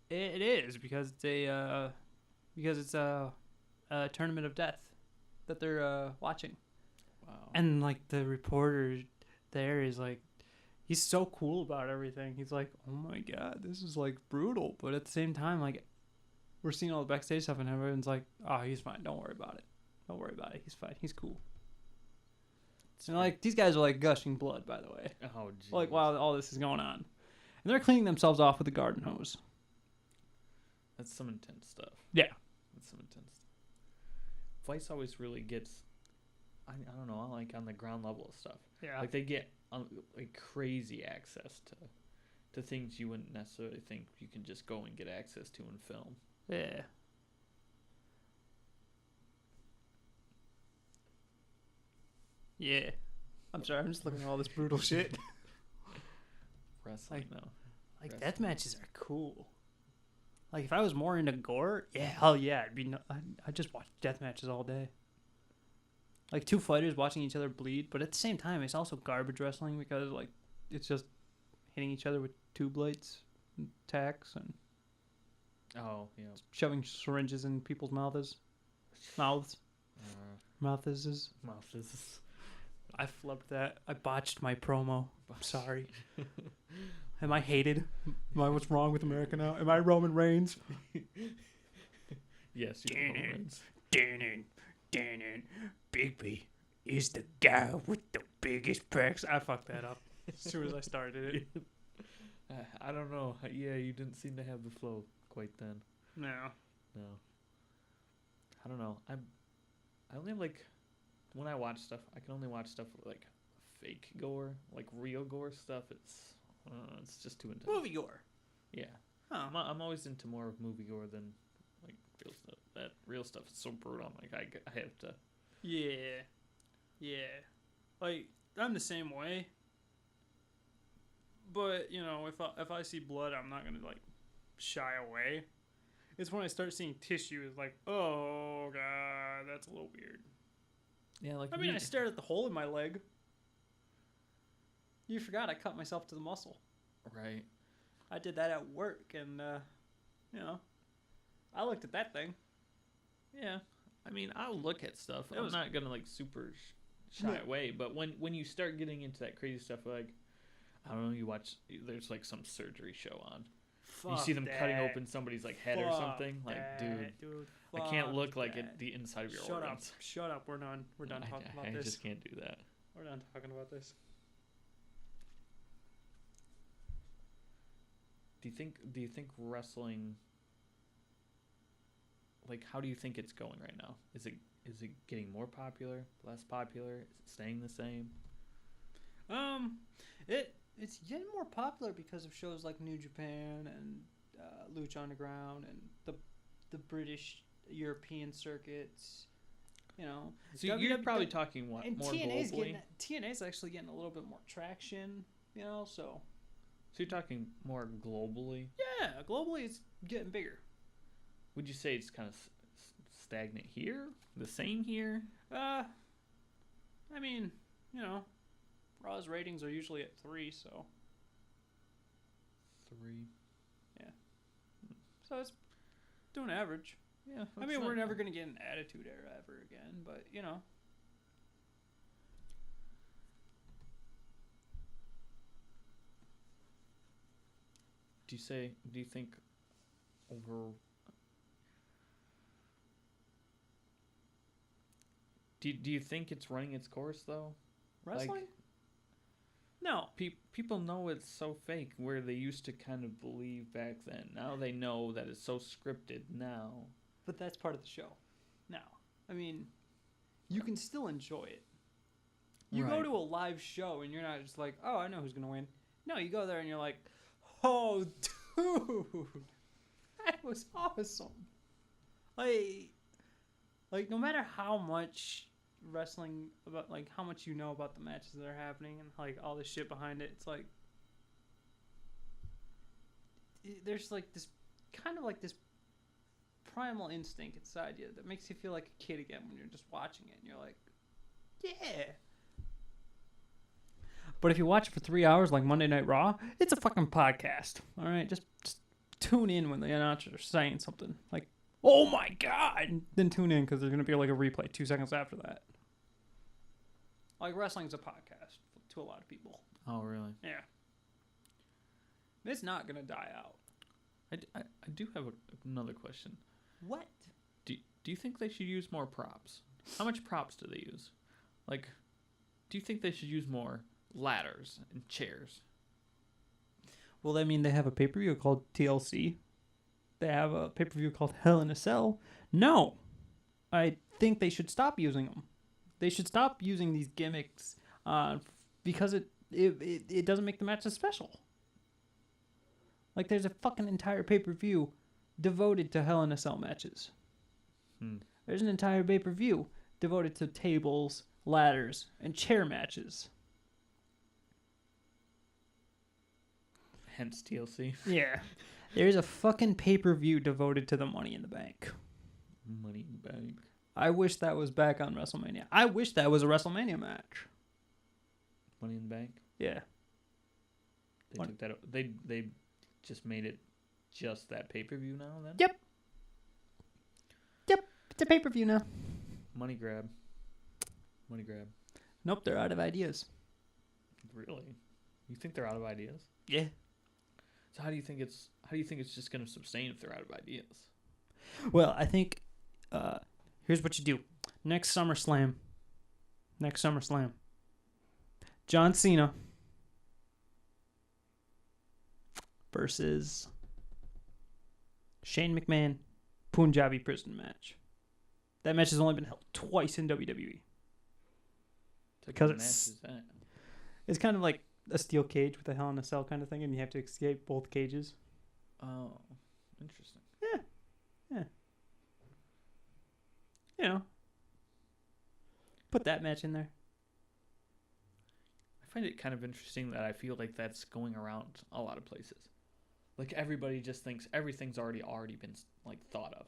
It is because it's a tournament of death that they're watching. Wow. And like the reporter there is like, he's so cool about everything. He's like, oh my god, this is like brutal, but at the same time, like, we're seeing all the backstage stuff, and everyone's like, oh, he's fine. Don't worry about it. He's fine. He's cool. And like, these guys are like gushing blood, by the way. Oh, geez. Like, while all this is going on, and they're cleaning themselves off with a garden hose. That's some intense stuff. Yeah. That's some intense stuff. Vice always really gets, I don't know, like on the ground level of stuff. Yeah. Like they get like crazy access to things you wouldn't necessarily think you can just go and get access to in film. Yeah. Yeah. I'm sorry, I'm just looking at all this brutal shit. Wrestling, Like, Wrestling. death matches are cool. Like, if I was more into gore, yeah, hell yeah, I'd just watch death matches all day. Like, two fighters watching each other bleed, but at the same time, it's also garbage wrestling because, like, it's just hitting each other with tube lights and tacks and shoving syringes in people's mouths. Mouths. I flubbed that. I botched my promo. I'm sorry. Am I hated? Am I what's wrong with America now? Am I Roman Reigns? Yes, you're Roman Reigns. Big B is the guy with the biggest pecs. I fucked that up as soon as I started it. I don't know. Yeah, you didn't seem to have the flow quite then. No. I don't know. I only have like, when I watch stuff, I can only watch stuff like fake gore, like real gore stuff. It's just too intense. Movie gore. Yeah. Huh. I'm always into more of movie gore than like real stuff. That real stuff is so brutal. I'm like, I have to. Yeah. Like, I'm the same way. But, you know, if I see blood, I'm not gonna like shy away. It's when I start seeing tissue, it's like, oh god. that's a little weird. Yeah, like I mean, I stared at the hole in my leg. You forgot I cut myself to the muscle. right. I did that at work, and, I looked at that thing. Yeah, I mean, I'll look at stuff. It I'm was- not gonna like super shy No. away, but when you start getting into that crazy stuff, like I don't know, you watch. There's like some surgery show on. You see them cutting open somebody's like head or something. Like, dude, I can't look like at the inside of your organs. Shut up. We're done. We're done talking about I this. just can't do that. We're done talking about this. Do you think wrestling, like, how do you think it's going right now? Is it getting more popular, less popular? Is it staying the same? It's getting more popular because of shows like New Japan and Lucha Underground and the British European circuits. You know, So you're probably talking what and more TNA's globally. TNA's actually getting a little bit more traction. You know, so So you're talking more globally. yeah, globally it's getting bigger. Would you say it's kind of stagnant here, the same here? I mean, you know, Raw's ratings are usually at 3, so 3. it's doing average. Yeah. I mean, we're never gonna get an Attitude Era ever again, but you know. Do you think over? Do you think it's running its course though? Wrestling? Like, No. people know it's so fake. Where they used to kind of believe back then, now they know that it's so scripted. Now, But that's part of the show. Now, I mean, you can still enjoy it. You go Right. to a live show and you're not just like, oh, I know who's going to win. No, you go there and you're like, oh, dude, that was awesome. Like no matter how much wrestling, about like how much you know about the matches that are happening and like all the shit behind it, it's like, there's like this kind of like this primal instinct inside you that makes you feel like a kid again when you're just watching it and you're like, yeah. But if you watch it for 3 hours like Monday Night Raw, it's a fucking podcast. All right, just tune in when the announcers are saying something like, "Oh my god!" And then tune in because there's gonna be like a replay 2 seconds after that. Like wrestling's a podcast to a lot of people. oh really? Yeah, it's not gonna die out. I do have another question. What? Do you think they should use more props? How much props do they use? Like, do you think they should use more ladders and chairs? Well, I mean, they have a pay-per-view called TLC. They have a pay-per-view called Hell in a Cell. No. I think they should stop using them. They should stop using these gimmicks because it doesn't make the matches special. Like, there's a fucking entire pay-per-view devoted to Hell in a Cell matches. There's an entire pay-per-view devoted to tables, ladders, and chair matches. Hence TLC. Yeah. There's a fucking pay-per-view devoted to the Money in the Bank. Money in the Bank. I wish that was back on WrestleMania. I wish that was a WrestleMania match. Money in the Bank. Yeah. They took that. They just made it just that pay per view now. Then. Yep. It's a pay-per-view now. Money grab. Money grab. Nope, they're out of ideas. Really? You think they're out of ideas? Yeah. So how do you think it's just going to sustain if they're out of ideas? Well, I think here's what you do. Next SummerSlam. John Cena versus Shane McMahon Punjabi prison match. That match has only been held twice in WWE. Because it's kind of like a steel cage with a Hell in a Cell kind of thing, and you have to escape both cages. Oh, interesting. Yeah. You know. Put that match in there. I find it kind of interesting that I feel like that's going around a lot of places. Like everybody just thinks everything's already been like thought of.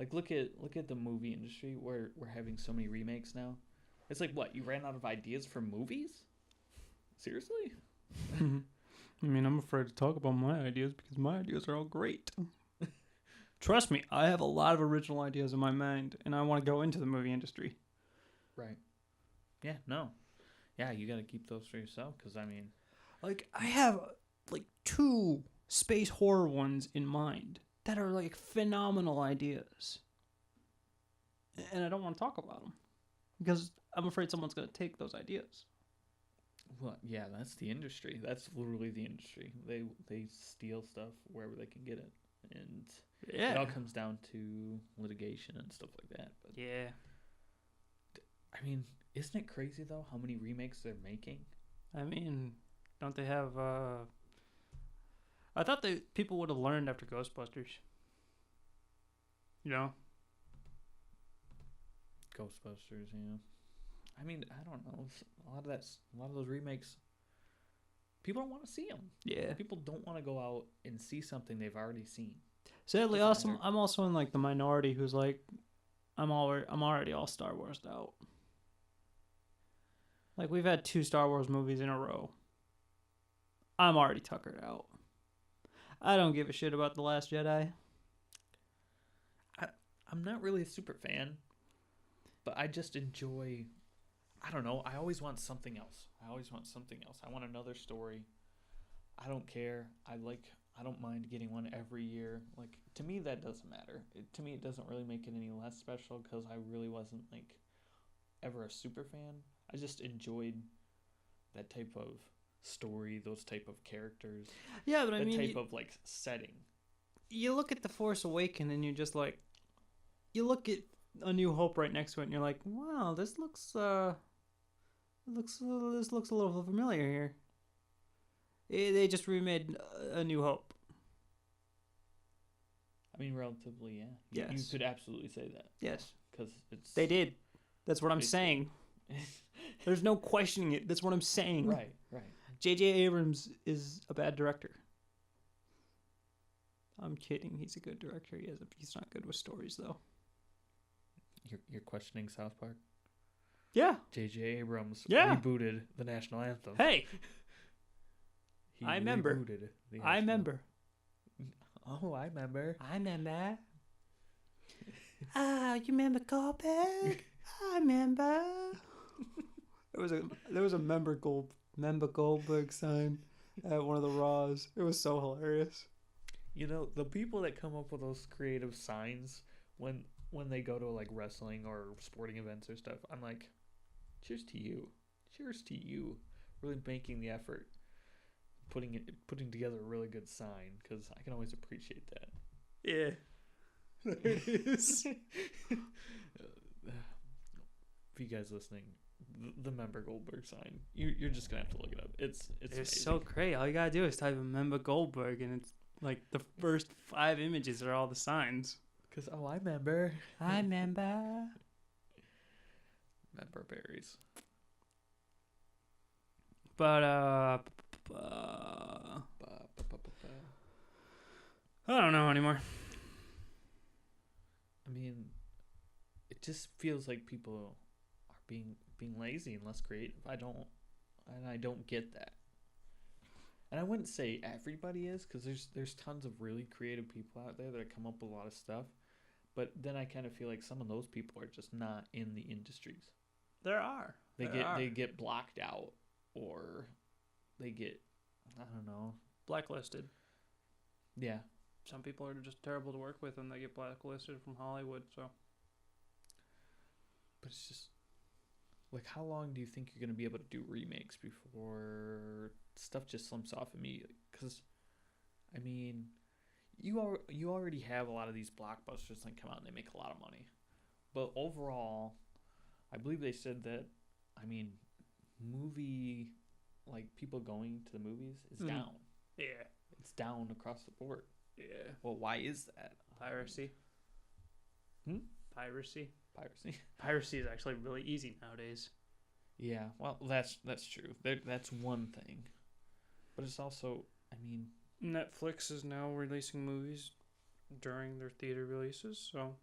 Like look at the movie industry where we're having so many remakes now. It's like what, you ran out of ideas for movies? Seriously? I mean, I'm afraid to talk about my ideas because my ideas are all great. Trust me, I have a lot of original ideas in my mind, and I want to go into the movie industry. Right. Yeah, no. Yeah, you got to keep those for yourself because, I mean... Like, I have, like, 2 space horror ones in mind that are, like, phenomenal ideas. And I don't want to talk about them because I'm afraid someone's going to take those ideas. Well, yeah, that's the industry. That's literally the industry. They steal stuff wherever they can get it. And it all comes down to litigation and stuff like that. But yeah. I mean, isn't it crazy, though, how many remakes they're making? I mean, don't they have... I thought people would have learned after Ghostbusters. You know? Ghostbusters, yeah. I mean, I don't know. A lot of those remakes, people don't want to see them. Yeah. People don't want to go out and see something they've already seen. Sadly, I'm also in like the minority who's like, I'm already all Star Wars'd out. Like we've had 2 Star Wars movies in a row. I'm already tuckered out. I don't give a shit about The Last Jedi. I'm not really a super fan, but I just enjoy... I don't know. I always want something else. I want another story. I don't care. I don't mind getting one every year. Like, to me, that doesn't matter. To me, it doesn't really make it any less special because I really wasn't, like, ever a super fan. I just enjoyed that type of story, those type of characters. Yeah, but I mean... That type of, like, setting. You look at The Force Awakens and you're just like... You look at A New Hope right next to it and you're like, wow, this looks a little familiar here. They just remade A New Hope. I mean, relatively, yeah. Yes. You could absolutely say that. Yes. Because it's... They did. That's what I'm saying. There's no questioning it. That's what I'm saying. Right. J.J. Abrams is a bad director. I'm kidding. He's a good director. He's not good with stories, though. You're questioning South Park? Yeah. J.J. Abrams rebooted the national anthem. Hey! I remember. I remember. Oh, I remember. Ah, you remember Goldberg? I remember. There was a member Goldberg sign at one of the Raws. It was so hilarious. You know, the people that come up with those creative signs when they go to like wrestling or sporting events or stuff, I'm like, cheers to you. Really making the effort, putting together a really good sign, because I can always appreciate that. Yeah. There it is. For you guys listening, the member Goldberg sign, you're just gonna have to look it up. It's so great. All you gotta do is type in member Goldberg, and it's like the first 5 images are all the signs. Because I remember. Member berries. But I don't know anymore. I mean, it just feels like people are being lazy and less creative. I don't get that. And I wouldn't say everybody is, because there's tons of really creative people out there that come up with a lot of stuff. But then I kind of feel like some of those people are just not in the industries. There are. They get blocked out, or they get, I don't know, blacklisted. Yeah. Some people are just terrible to work with, and they get blacklisted from Hollywood. So. But it's just, like, how long do you think you're gonna be able to do remakes before stuff just slumps off immediately? Because, I mean, you already have a lot of these blockbusters that come out and they make a lot of money. But overall, I believe they said that, I mean, movie, like, people going to the movies is down. Yeah. It's down across the board. Yeah. Well, why is that? Piracy. Piracy. Piracy is actually really easy nowadays. Yeah, well, that's true. That's one thing. But it's also, I mean... Netflix is now releasing movies during their theater releases, so...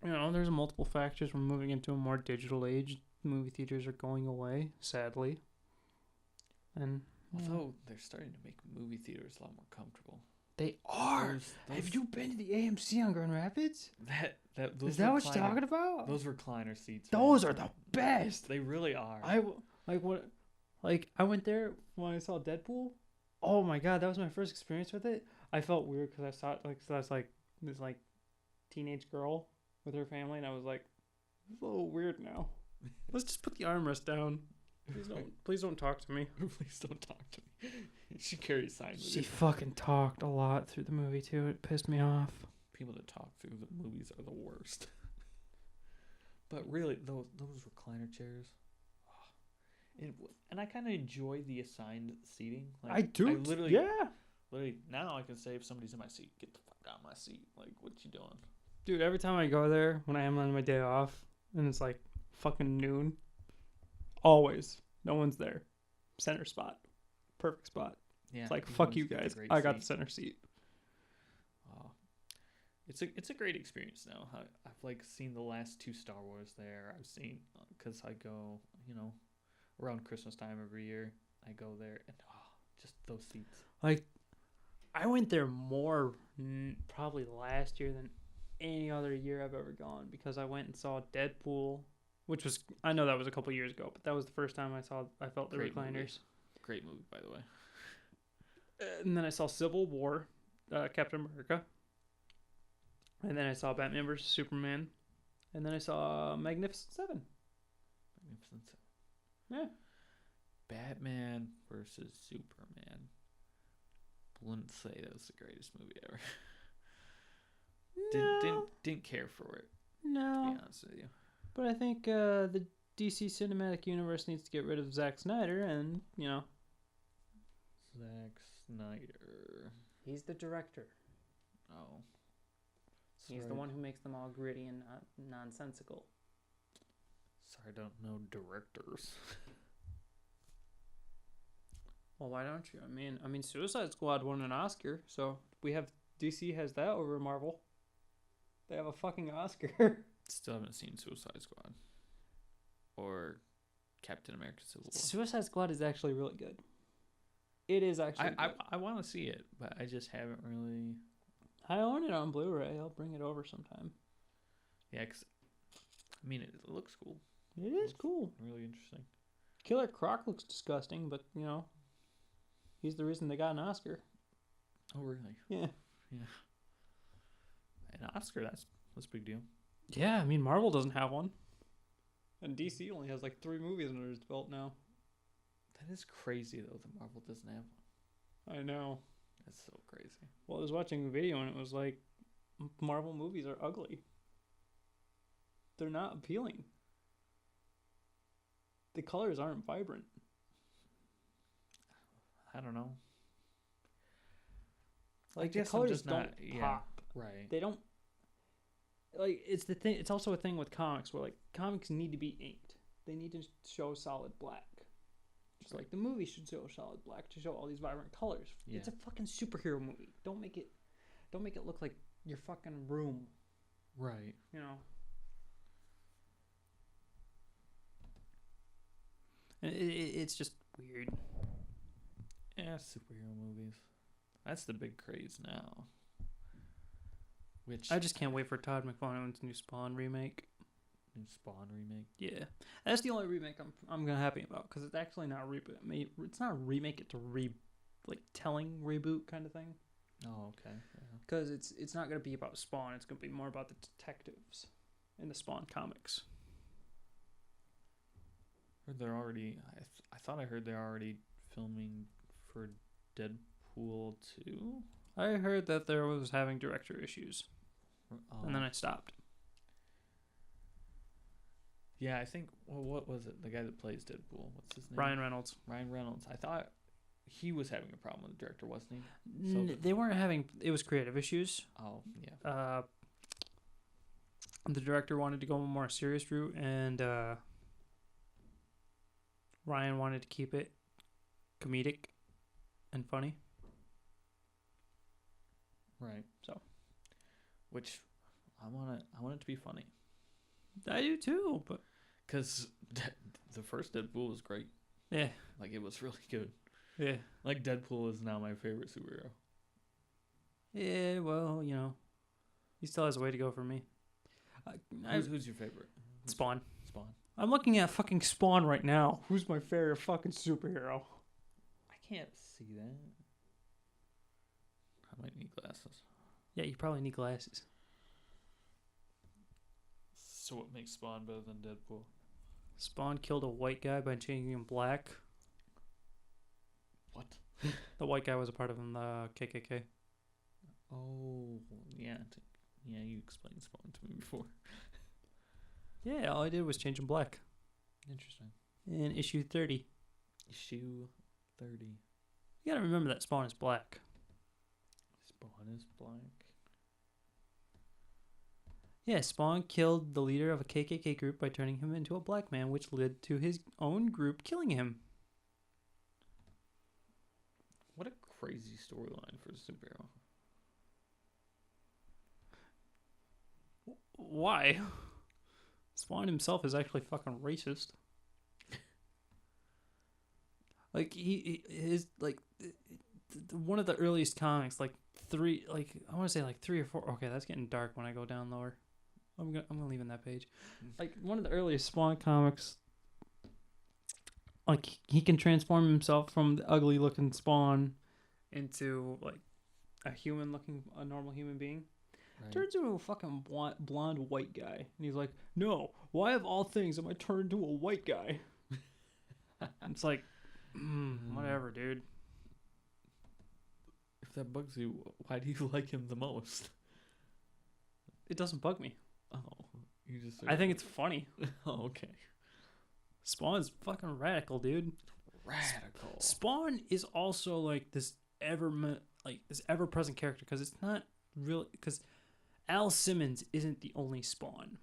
there's multiple factors. We're moving into a more digital age. Movie theaters are going away, sadly. And Although they're starting to make movie theaters a lot more comfortable. they are. Those- Have you been to the AMC on Grand Rapids? Those Is that what you're recliner- talking about? Those recliner seats. Those man. are the best. They really are. I went there when I saw Deadpool. Oh my god, that was my first experience with it. I felt weird because I saw it so I was like this teenage girl with her family, and I was like, it's a little weird now. Let's just put the armrest down. Please don't talk to me. Please don't talk to me. She carries signs. She fucking talked a lot through the movie too. It pissed me off. People that talk through the movies are the worst. But really, those recliner chairs. And I kind of enjoy the assigned seating. Like, I do. Literally, now I can say if somebody's in my seat, get the fuck out of my seat. Like, what you doing? Dude, every time I go there when I am on my day off and it's like fucking noon, always no one's there. Center spot, perfect spot. Yeah, It's like these fuck ones you get the guys. great I got the seat. center seat. It's a great experience now. I've seen the last 2 Star Wars there. I've seen because I go around Christmas time every year. I go there and just those seats. Like, I went there more probably last year than any other year I've ever gone because I went and saw Deadpool, which was I know that was a couple years ago, but that was the first time I felt the Great recliners. movie. Great movie, by the way. And then I saw Civil War, Captain America. And then I saw Batman vs Superman, and then I saw Magnificent Seven. Magnificent Seven. Yeah. Batman versus Superman. Wouldn't say that was the greatest movie ever. Didn't care for it. To No. be honest with you. But I think the DC Cinematic Universe needs to get rid of Zack Snyder, and Zack Snyder. he's the director. Oh. He's the one who makes them all gritty and nonsensical. Sorry, I don't know directors. Well, why don't you? I mean, Suicide Squad won an Oscar, so DC has that over Marvel. They have a fucking Oscar. Still haven't seen Suicide Squad. Or Captain America Civil War. Suicide Squad is actually really good. It is actually good. I want to see it, but I just haven't really. I own it on Blu-ray. I'll bring it over sometime. Yeah, cause it looks cool. It is cool. Really interesting. Killer Croc looks disgusting, but he's the reason they got an Oscar. Oh, really? Yeah. Yeah. An Oscar, that's a big deal. Yeah, Marvel doesn't have one. And DC only has 3 movies under its belt now. That is crazy, though, that Marvel doesn't have one. I know. That's so crazy. Well, I was watching a video and it was like, Marvel movies are ugly. They're not appealing. The colors aren't vibrant. I don't know. Like, I guess the colors I'm just don't not, pop. Right. They don't. It's the thing. It's also a thing with comics where comics need to be inked. They need to show solid black. Just like the movie should show solid black to show all these vibrant colors. Yeah. It's a fucking superhero movie. Don't make it look like your fucking room. Right. It's just weird. Yeah, superhero movies. That's the big craze now. Which I just can't wait for Todd McFarlane's new Spawn remake. new Spawn remake. Yeah, that's the only remake I'm gonna happy about because it's actually not reboot. It's not a remake. It's a telling reboot kind of thing. Oh, okay. Yeah. Because it's not gonna be about Spawn. It's gonna be more about the detectives in the Spawn comics. Heard they're already. I thought I heard they're already filming for Deadpool 2. I heard that there was having director issues, and then I stopped. Yeah, I think. Well, what was it? The guy that plays Deadpool. What's his name? Ryan Reynolds. Ryan Reynolds. I thought he was having a problem with the director, wasn't he? They weren't having. It was creative issues. Oh, yeah. The director wanted to go a more serious route, and Ryan wanted to keep it comedic and funny. Right. So, which I want it to be funny. I do too, but Because the first Deadpool was great. yeah, Like, it was really good. yeah, Like, Deadpool is now my favorite superhero. yeah. Well, you know, he still has a way to go for me. Who's your favorite? Spawn. Spawn. I'm looking at fucking Spawn right now. Who's my favorite fucking superhero? I can't see that. I might need glasses. Yeah, you probably need glasses. So what makes Spawn better than Deadpool? Spawn killed a white guy by changing him black. What? The white guy was a part of the KKK. Oh, yeah. Yeah, you explained Spawn to me before. Yeah, all I did was change him black. Interesting. In issue 30. Issue 30. You gotta remember that Spawn is black. Spawn is black. Yeah, Spawn killed the leader of a KKK group by turning him into a black man, which led to his own group killing him. What a crazy storyline for a superhero. Why? Spawn himself is actually fucking racist. Like he is like one of the earliest comics, like I want to say like 3 or 4. Okay, that's getting dark when I go down lower. I'm gonna leave in that page. Like one of the earliest Spawn comics. Like he can transform himself from the ugly looking Spawn into like a normal human being. Right. Turns into a fucking blonde white guy. And he's like, no, why of all things am I turned into a white guy? It's like, whatever, dude. If that bugs you, why do you like him the most? It doesn't bug me. Oh, you just. I think it's funny. Oh, okay. Spawn's fucking radical, dude. Radical. Spawn is also like this ever-present character because it's not really because Al Simmons isn't the only Spawn.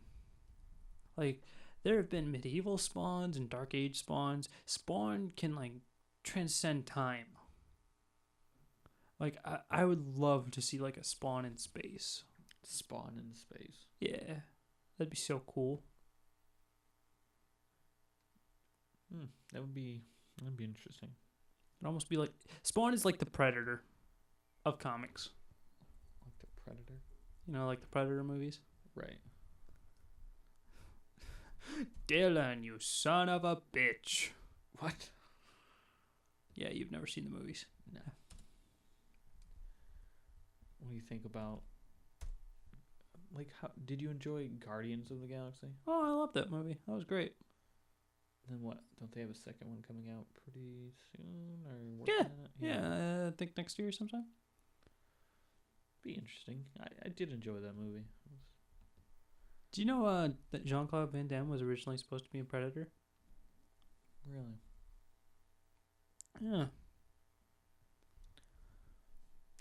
Like there have been medieval Spawns and Dark Age Spawns. Spawn can like transcend time. Like I would love to see like a Spawn in space. Spawn in space. Yeah, that'd be so cool. That'd be interesting. It'd almost be like Spawn is like the Predator of comics. Like the Predator. You know, like the Predator movies. Right. Dylan, you son of a bitch. What? Yeah, you've never seen the movies. No. What do you think about? Like, how did you enjoy Guardians of the Galaxy? Oh, I love that movie. That was great. Then what? Don't they have a second one coming out pretty soon? Or Yeah. working on it? Yeah, I think next year sometime. Be interesting. I did enjoy that movie. Do you know that Jean-Claude Van Damme was originally supposed to be a Predator? Really? Yeah.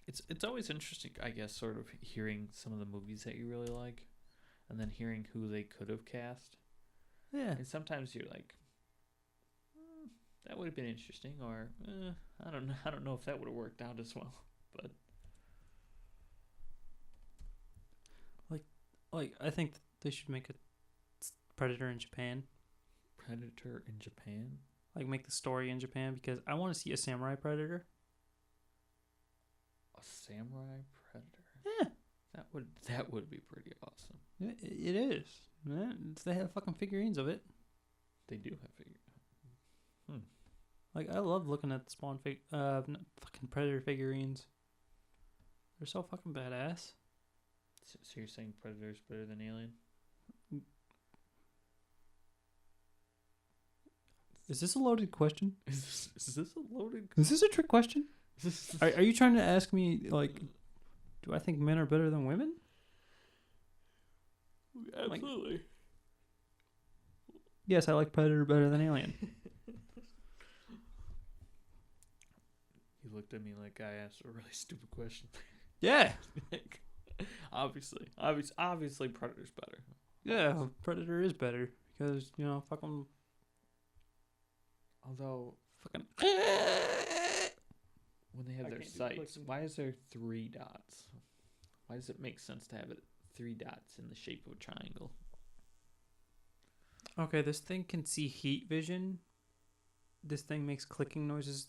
It's always interesting, I guess, sort of hearing some of the movies that you really like, and then hearing who they could have cast. Yeah. And sometimes you're like, that would have been interesting, or I don't know. I don't know if that would have worked out as well. But Like, I think they should make a Predator in Japan. Predator in Japan? Like, make the story in Japan because I want to see a samurai Predator. A samurai predator? Yeah. That would be pretty awesome. It is. Man, they have fucking figurines of it. They do have figure. Like, I love looking at the Spawn fucking Predator figurines. They're so fucking badass. So you're saying Predator's better than Alien? Is this a loaded question? Is this a loaded? Is this a trick question? Are you trying to ask me, like, do I think men are better than women? Absolutely. Yes, I like Predator better than Alien. You looked at me like I asked a really stupid question. Yeah. Obviously, Predator's better. Yeah, Predator is better because, you know, fucking Although, fucking when they have I their can't do sights, clicking. why is there 3 dots? Why does it make sense to have it 3 dots in the shape of a triangle. Okay, this thing can see heat vision. This thing makes clicking noises.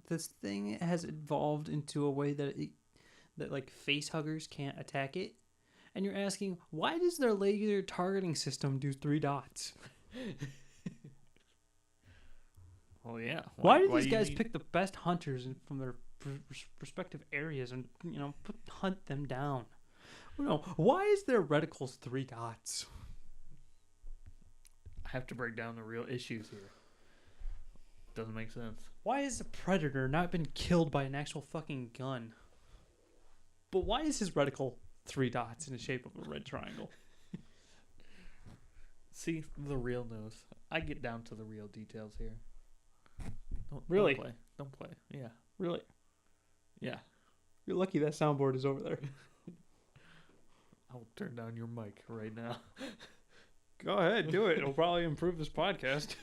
This thing has evolved into a way that like face huggers can't attack it. And you're asking, why does their laser targeting system do 3 dots? Oh yeah. Why did these guys pick the best hunters from their respective areas and hunt them down? No, why is their reticles 3 dots? I have to break down the real issues here. Doesn't make sense. Why has a predator not been killed by an actual fucking gun? But why is his reticle 3 dots in the shape of a red triangle? See, the real news. I get down to the real details here. Really? Don't play. Yeah. Really? Yeah. You're lucky that soundboard is over there. I'll turn down your mic right now. Go ahead, do it. It'll probably improve this podcast.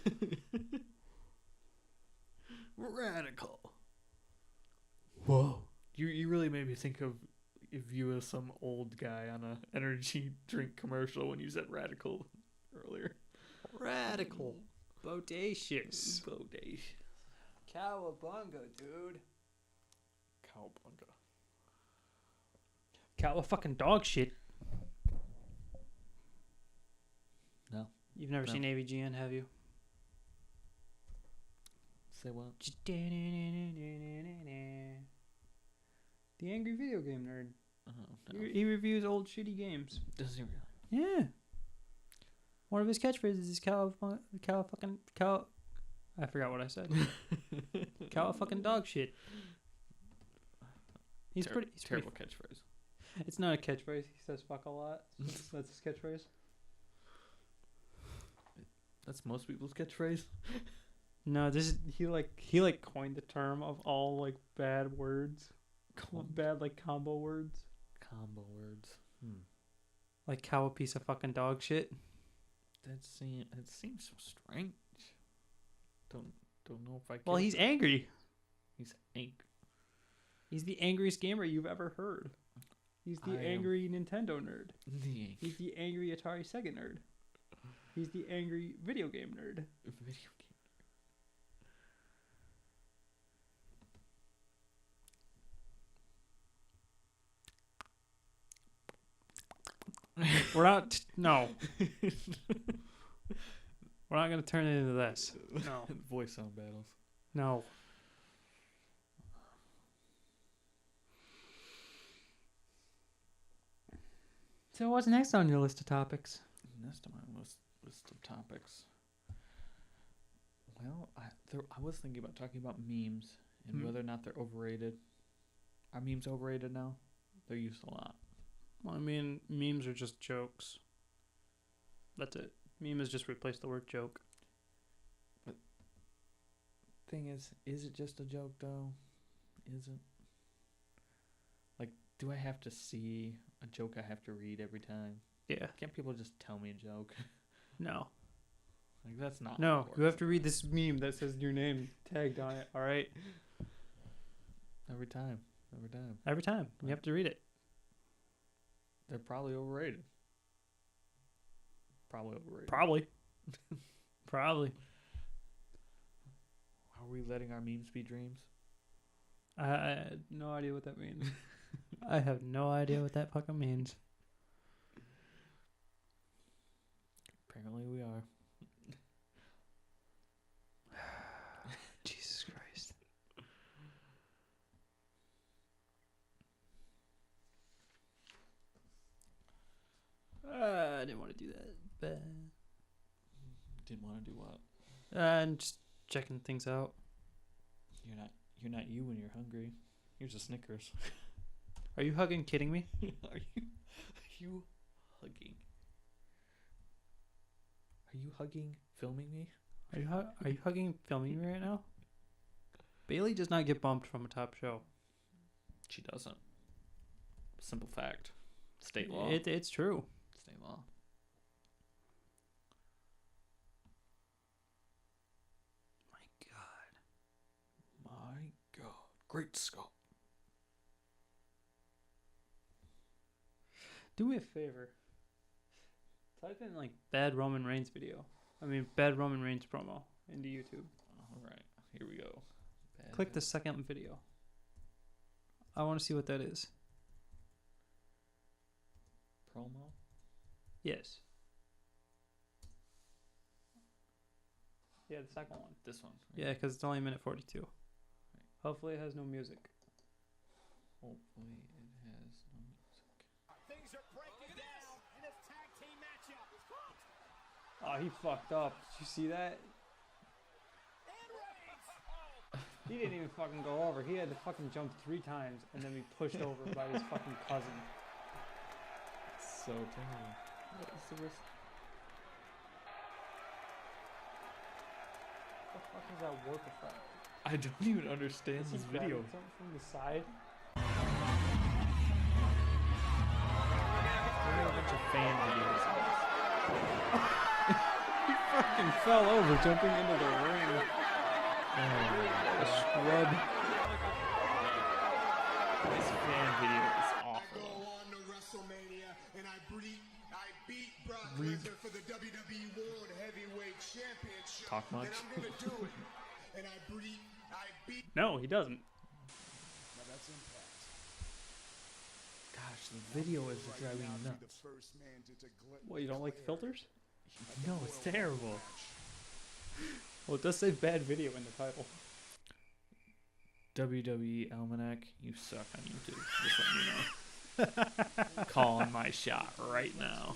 Radical. Whoa. You really made me think of you as some old guy on a energy drink commercial when you said radical earlier. Radical. Bodacious. Bodacious. Cowabunga, dude. Cowabunga. Cow fucking dog shit. No. You've never seen AVGN, have you? Say what? The Angry Video Game Nerd. Oh, no. He reviews old shitty games. Does he really? Yeah. One of his catchphrases is cow fucking cow. I forgot what I said. Cow fucking dog shit. He's terrible catchphrase. It's not a catchphrase. He says fuck a lot. That's his catchphrase. That's most people's catchphrase. No, this is he coined the term of all like bad words. Bad like combo words. Combo words. Like cow a piece of fucking dog shit. It seems so strange. Don't know if I can. Well, he's angry. He's angry. He's the angriest gamer you've ever heard. He's the angry Nintendo nerd. He's the angry Atari Sega nerd. He's the angry video game nerd. We're not. No. We're not going to turn it into this. No. Voice sound battles. No. So what's next on your list of topics? Next on my list of topics. Well, I was thinking about talking about memes and whether or not they're overrated. Are memes overrated now? They're used a lot. Well, I mean, memes are just jokes. That's it. Meme has just replaced the word joke. But thing is it just a joke though? Is it? Like, do I have to see a joke I have to read every time? Yeah. Can't people just tell me a joke? No. Like, that's not. No, you have to read this meme that says your name tagged on it, alright? Every time. Every time. You have to read it. They're probably overrated. Probably. Probably. Are we letting our memes be dreams? I had no idea what that means. I have no idea what that fucking means. Apparently we are. Jesus Christ. I didn't want to do that. But Didn't want to do what? I'm just checking things out. You're not you when you're hungry. Here's a Snickers. Are you hugging kidding me? Are you hugging? Are you hugging filming me? Are you hugging filming me right now? Bailey does not get bumped from a top show. She doesn't. Simple fact. State law. It's true. State law. My God. Great Scott. Do me a favor. Type in like bad Roman Reigns video. Bad Roman Reigns promo into YouTube. All right, here we go. Click the second video. I want to see what that is. Promo? Yes. Yeah, the second one. This one. Yeah, because it's only a minute 42. Hopefully it has no music. Hopefully it has no music. Things are breaking down in this tag team matchup. Oh, he fucked up. Did you see that? He didn't even fucking go over. He had to fucking jump 3 times and then be pushed over by his fucking cousin. So terrible. What is the risk? What the fuck is that warp effect? I don't even understand Is this he video. grabbing something from the side? There are a bunch of fan videos of this. He fucking fell over jumping into the ring. Oh, A scrub. this fan video is I go awful. on to Wrestlemania and I beat Brock Lesnar for the WWE World Heavyweight Championship. Talk much? And I'm gonna do it. And I beat. No, he doesn't. Now that's Impact. Gosh, the video is Right driving me now, be nuts. the first man to What, you don't like the filters? No, it's terrible. Well, it does say bad video in the title. WWE Almanac, you suck on YouTube. Just let me know. Calling my shot right now.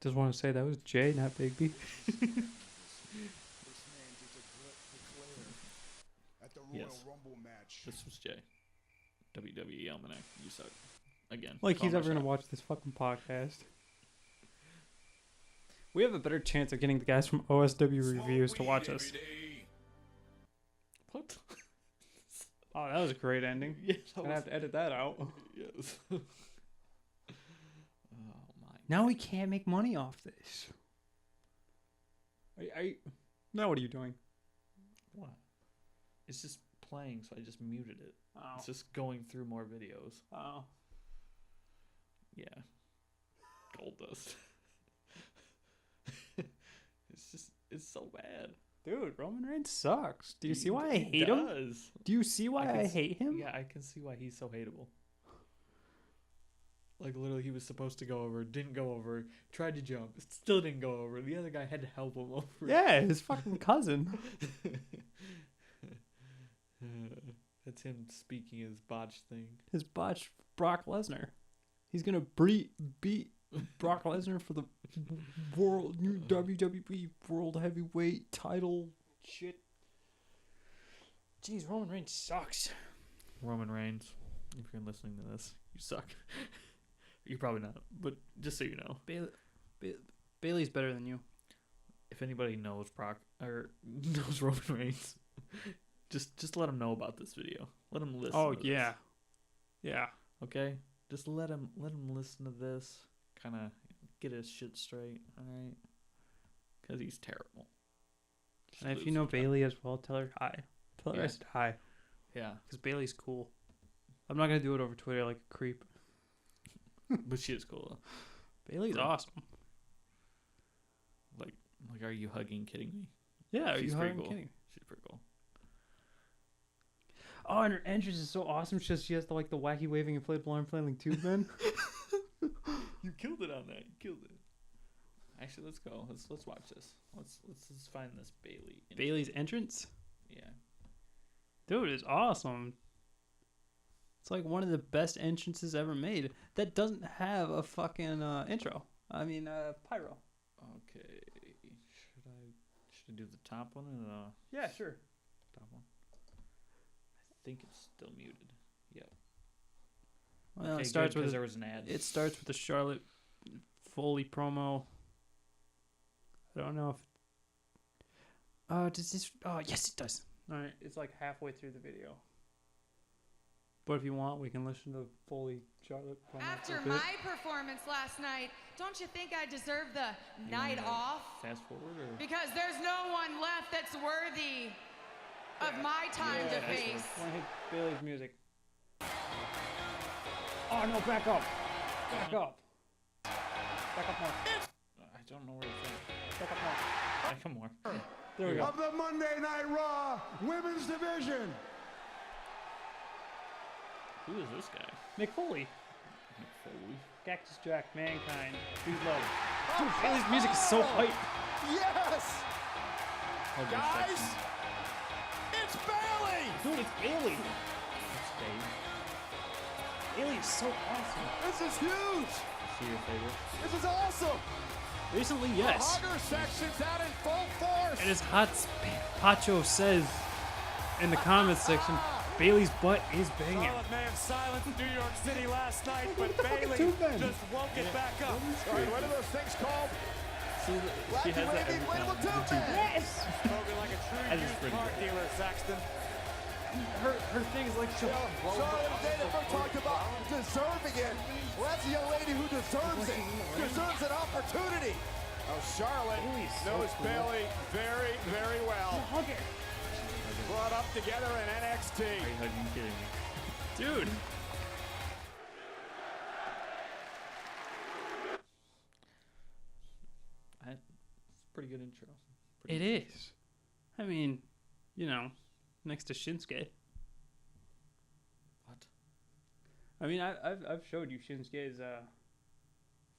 Just want to say that was Jay, not Big B. First man to declare at the Royal Yes. Rumble match. This was Jay. WWE Almanac, you suck. Again. Like call he's my ever going to shot. watch this fucking podcast. We have a better chance of getting the guys from OSW Reviews to watch us. What? Oh, that was a great ending. Yeah, I'm gonna have to edit that out. Yes. Oh my. Now we can't make money off this. Now what are you doing? What? It's just playing, so I just muted it. Oh. It's just going through more videos. Oh. Yeah. Gold dust. It's so bad. Dude, Roman Reigns sucks. Do you see why I hate him? Does. Do you see why I can hate him? Yeah, I can see why he's so hateable. Like, literally, he was supposed to go over, didn't go over, tried to jump, still didn't go over. The other guy had to help him over. Yeah, his fucking cousin. That's him speaking his botch thing. His botch Brock Lesnar. He's gonna beat Brock Lesnar for the new WWE World Heavyweight title shit. Jeez, Roman Reigns sucks. Roman Reigns, if you're listening to this, you suck. You're probably not, but just so you know. Bailey's better than you. If anybody knows knows Roman Reigns, just let him know about this video. Let him listen. Oh to yeah, this, yeah. okay. Just let him listen to this. Kind of get his shit straight. All right, because he's terrible. Just And if lose you know some time. Bailey as well, tell her hi. Tell her I Yeah. said hi, Yeah, because Bailey's cool. I'm not gonna do it over Twitter like a creep. but she is cool. Though. Bailey's Right. awesome. Like, are you hugging kidding me? Yeah, She's you pretty are cool. kidding. She's pretty cool. Oh, and her entrance is so awesome. She has the wacky waving inflatable arm flailing tube man. You killed it on that. You killed it. Actually, let's go. Let's watch this. Let's find this Bailey. Bailey's entrance, Yeah. dude, is awesome. It's like one of the best entrances ever made. That doesn't have a fucking intro. I mean, pyro. Okay. Should I do the top one or the Yeah, sure. top one? I think it's still muted. Yep. Well, Okay, it starts because with there was an ad. it starts with the Charlotte Foley promo. I don't know if. Does this? Oh, yes, it does. All right, it's like halfway through the video. But if you want, we can listen to Foley Charlotte promo. After for a bit. my performance last night, don't you think I deserve the You night wanna off? Fast forward or Because there's no one left that's worthy of my time to face. I want to hit Bailey's music. Oh no, back up! Back up. Back up more. I don't know where it's at. Back up more. Back up more. There we go. Of the Monday Night Raw Women's Division. Who is this guy? Mick Foley. Foley. Cactus Jack, Mankind, Dude Love. Dude, Bailey's music is so hype. Yes! Hugger Guys, section. it's Bailey! Dude, it's Bailey. It's Dave. Bailey is so awesome. This is huge! See your favorite? This is awesome! Recently, yes. Hugger section's out in full force! And as Pacho says in the comments section, Bailey's butt is banging. Solid man silenced New York City last night, but the fuck Bailey tube then? just woke it back up. All right, what are those things called? See, she has that every time. Yes. Spoken like a true That is used pretty car good. dealer, Saxton. Her thing is like she'll Charlotte David talked about deserving it. Well, that's a young lady who deserves it. Deserves an opportunity. Oh, Charlotte Bailey's so knows cool. Bailey very, very well. hug her. Brought up together in NXT. Are you fucking kidding me? Dude. It's a pretty good intro. It is. I mean, you know, next to Shinsuke. What? I mean, I've showed you Shinsuke's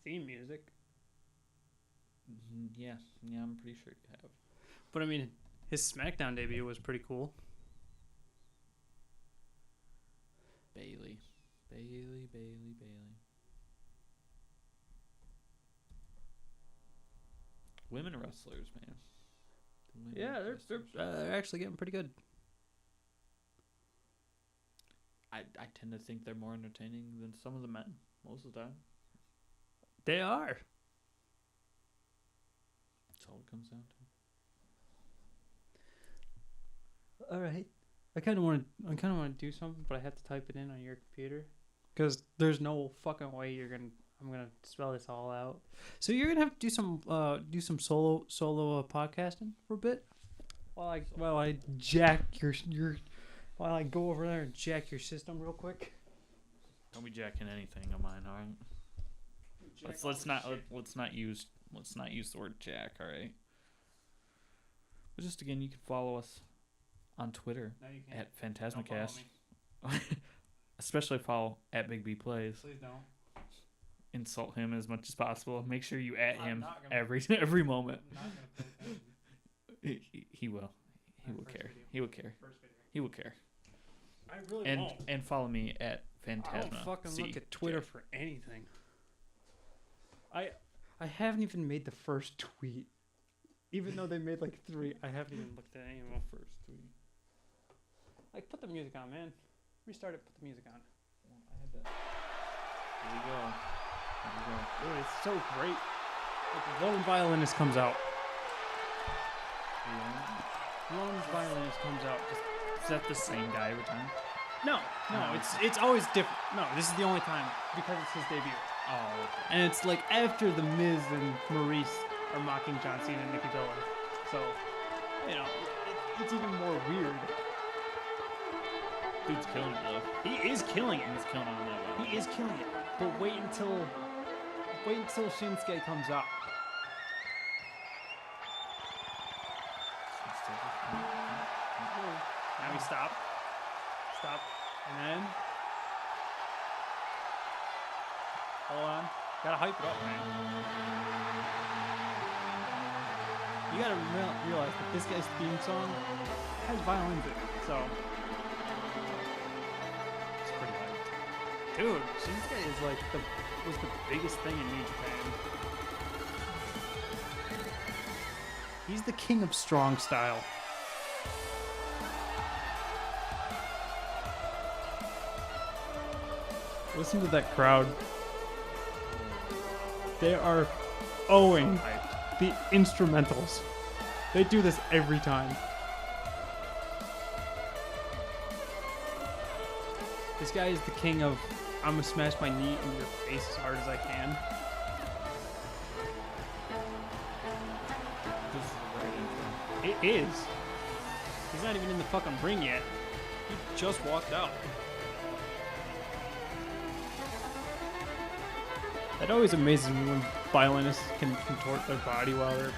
theme music, Yeah, I'm pretty sure you have. but I mean, his SmackDown debut was pretty cool. Bailey. Women wrestlers, man. Women Yeah, wrestlers. they're actually getting pretty good. I tend to think they're more entertaining than some of the men most of the time. They are. That's all it comes down to. All right. I kind of want to do something, but I have to type it in on your computer because there's no fucking way I'm gonna spell this all out. So you're gonna have to do some solo podcasting for a bit while I jack while I go over there and jack your system real quick. Don't be jacking anything of mine, all right? Let's not use the word jack, all right? But just again, you can follow us on Twitter No, you can't. at Don't follow PhantasmaCast. Especially follow at Big B Plays. Please don't. Insult him as much as possible. Make sure you at I'm him not gonna- every moment. I'm not gonna pay attention. He will. He will First care. video. He will care. First video. He will care. I really won't. And follow me at I Phantasma. don't fucking look C. at Twitter for anything. I haven't even made the first tweet. Even though they made like 3, I haven't even looked at any of them. First tweet. Like, put the music on, man. Restart it, put the music on. I had that. Here we go. Dude, it's so great. Like, the lone violinist comes out. Lone violinist comes out. Is that the same guy every time? No, it's always different. No, this is the only time because it's his debut. Oh, okay. And it's like after The Miz and Maurice are mocking John Cena and Nikki Bella. So, you know, it's even more weird. Dude's killing it though. He is killing it. He's killing it on that one. He is killing it. But wait until Shinsuke comes up. Now we stop. And then hold on. Gotta hype it up, man. You gotta realize that this guy's theme song has violins in it, so It's pretty hyped. dude, Shinsuke is like was the biggest thing in New Japan. He's the king of strong style. Listen to that crowd. They are owing the instrumentals. They do this every time. This guy is the king of I'm gonna smash my knee into your face as hard as I can. This is a great intro. It is. He's not even in the fucking ring yet. He just walked out. It always amazes me when violinists can contort their body while they're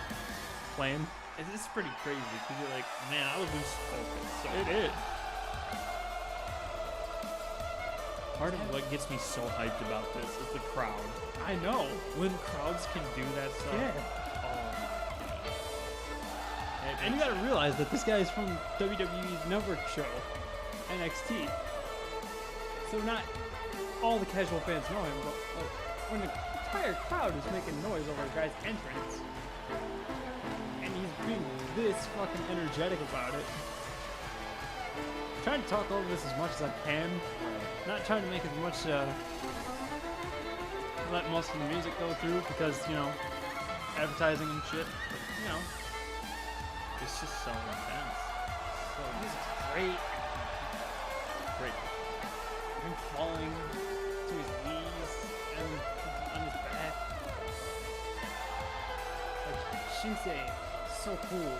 playing. It's pretty crazy because you're like, man, I was losing focus. So It is. part of what gets me so hyped about this is the crowd. I know. When crowds can do that stuff. Yeah. Oh my god. And you gotta realize that this guy is from WWE's network show, NXT. So not all the casual fans know him, but like, when the entire crowd is making noise over a guy's entrance, and he's being this fucking energetic about it. I'm trying to talk over this as much as I can. Not trying to make as much, let most of the music go through because, you know, advertising and shit. But, you know, It's just so intense. so this is great. Great. Him falling to his knees and on his back. Like, Shinsei, so cool.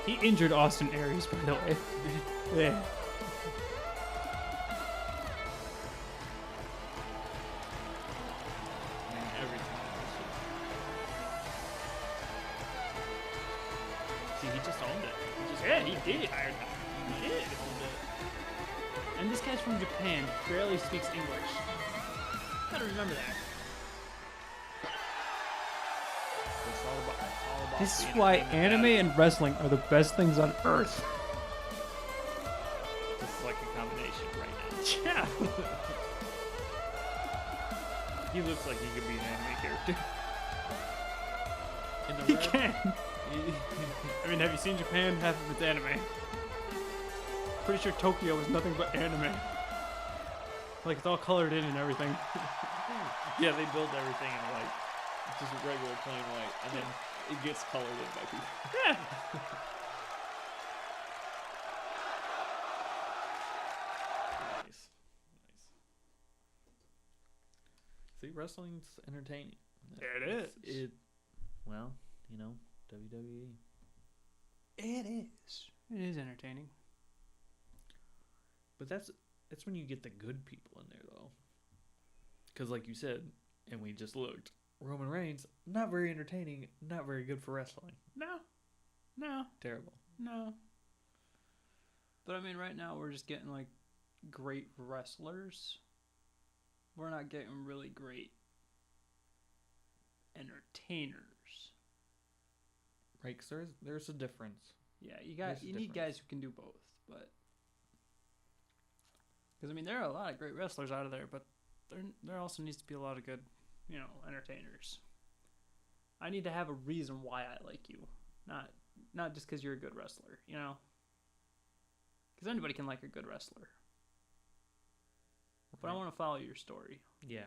He injured Austin Aries, by the way. Yeah. Man, every time. See, he just owned it. He did. He did. And this guy's from Japan, barely speaks English. Gotta remember that. It's all about This is the why entertainment anime value. and wrestling are the best things on earth. This is like a combination right now. Yeah. He looks like he could be an anime character. In the He red, can. I mean, have you seen Japan? Half of it's anime. Pretty sure Tokyo is nothing but anime. Like, it's all colored in and everything. yeah, they build everything in white. Just regular plain white, and then it gets colored in by people. Yeah. Nice. See, wrestling's entertaining. It It's- is. Well, you know, WWE. It is. It is entertaining. But that's when you get the good people in there, though. Because, like you said, and we just looked, Roman Reigns, not very entertaining, not very good for wrestling. No. No. Terrible. No. But I mean, right now we're just getting like great wrestlers. We're not getting really great entertainers. Right, because there's a difference. Yeah, There's a you need difference. guys who can do both, but because I mean there are a lot of great wrestlers out of there, but there also needs to be a lot of good, you know, entertainers. I need to have a reason why I like you, not just because you're a good wrestler, you know. Because anybody can like a good wrestler, but I Right. want to follow your story, Yeah.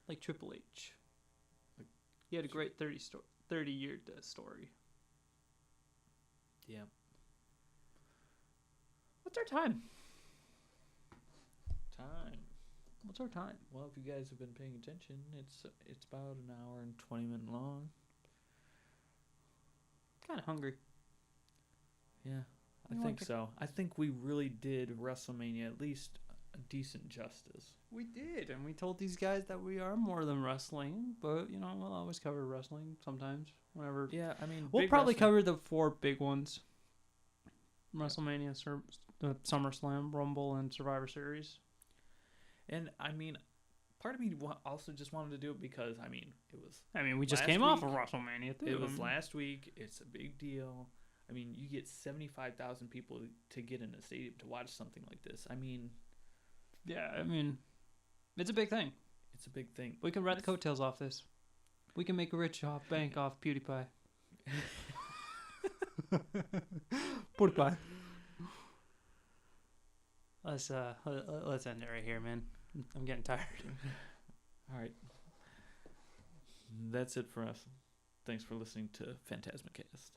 like Triple H. Like, He had a great 30-year story. Yeah. What's our time? What's our time? Well, if you guys have been paying attention, it's about an hour and 20 minutes long. Kind of hungry. Yeah, I You think want so. I think we really did WrestleMania at least a decent justice. We did, and we told these guys that we are more than wrestling, but, you know, we'll always cover wrestling sometimes, whenever. Yeah, I mean, We'll big probably wrestling- cover the 4 big ones. WrestleMania, the SummerSlam, Rumble, and Survivor Series. And I mean, part of me also just wanted to do it because I mean, We just Last came off of week, WrestleMania, too. it was last week. It's a big deal. I mean, you get 75,000 people to get in a stadium to watch something like this. I mean, Yeah, it's a big thing. it's a big thing. We can ride the coattails off this. We can make a rich bank off PewDiePie. PewDiePie. Let's end it right here, man. I'm getting tired. All right. That's it for us. Thanks for listening to PhantasmaCast.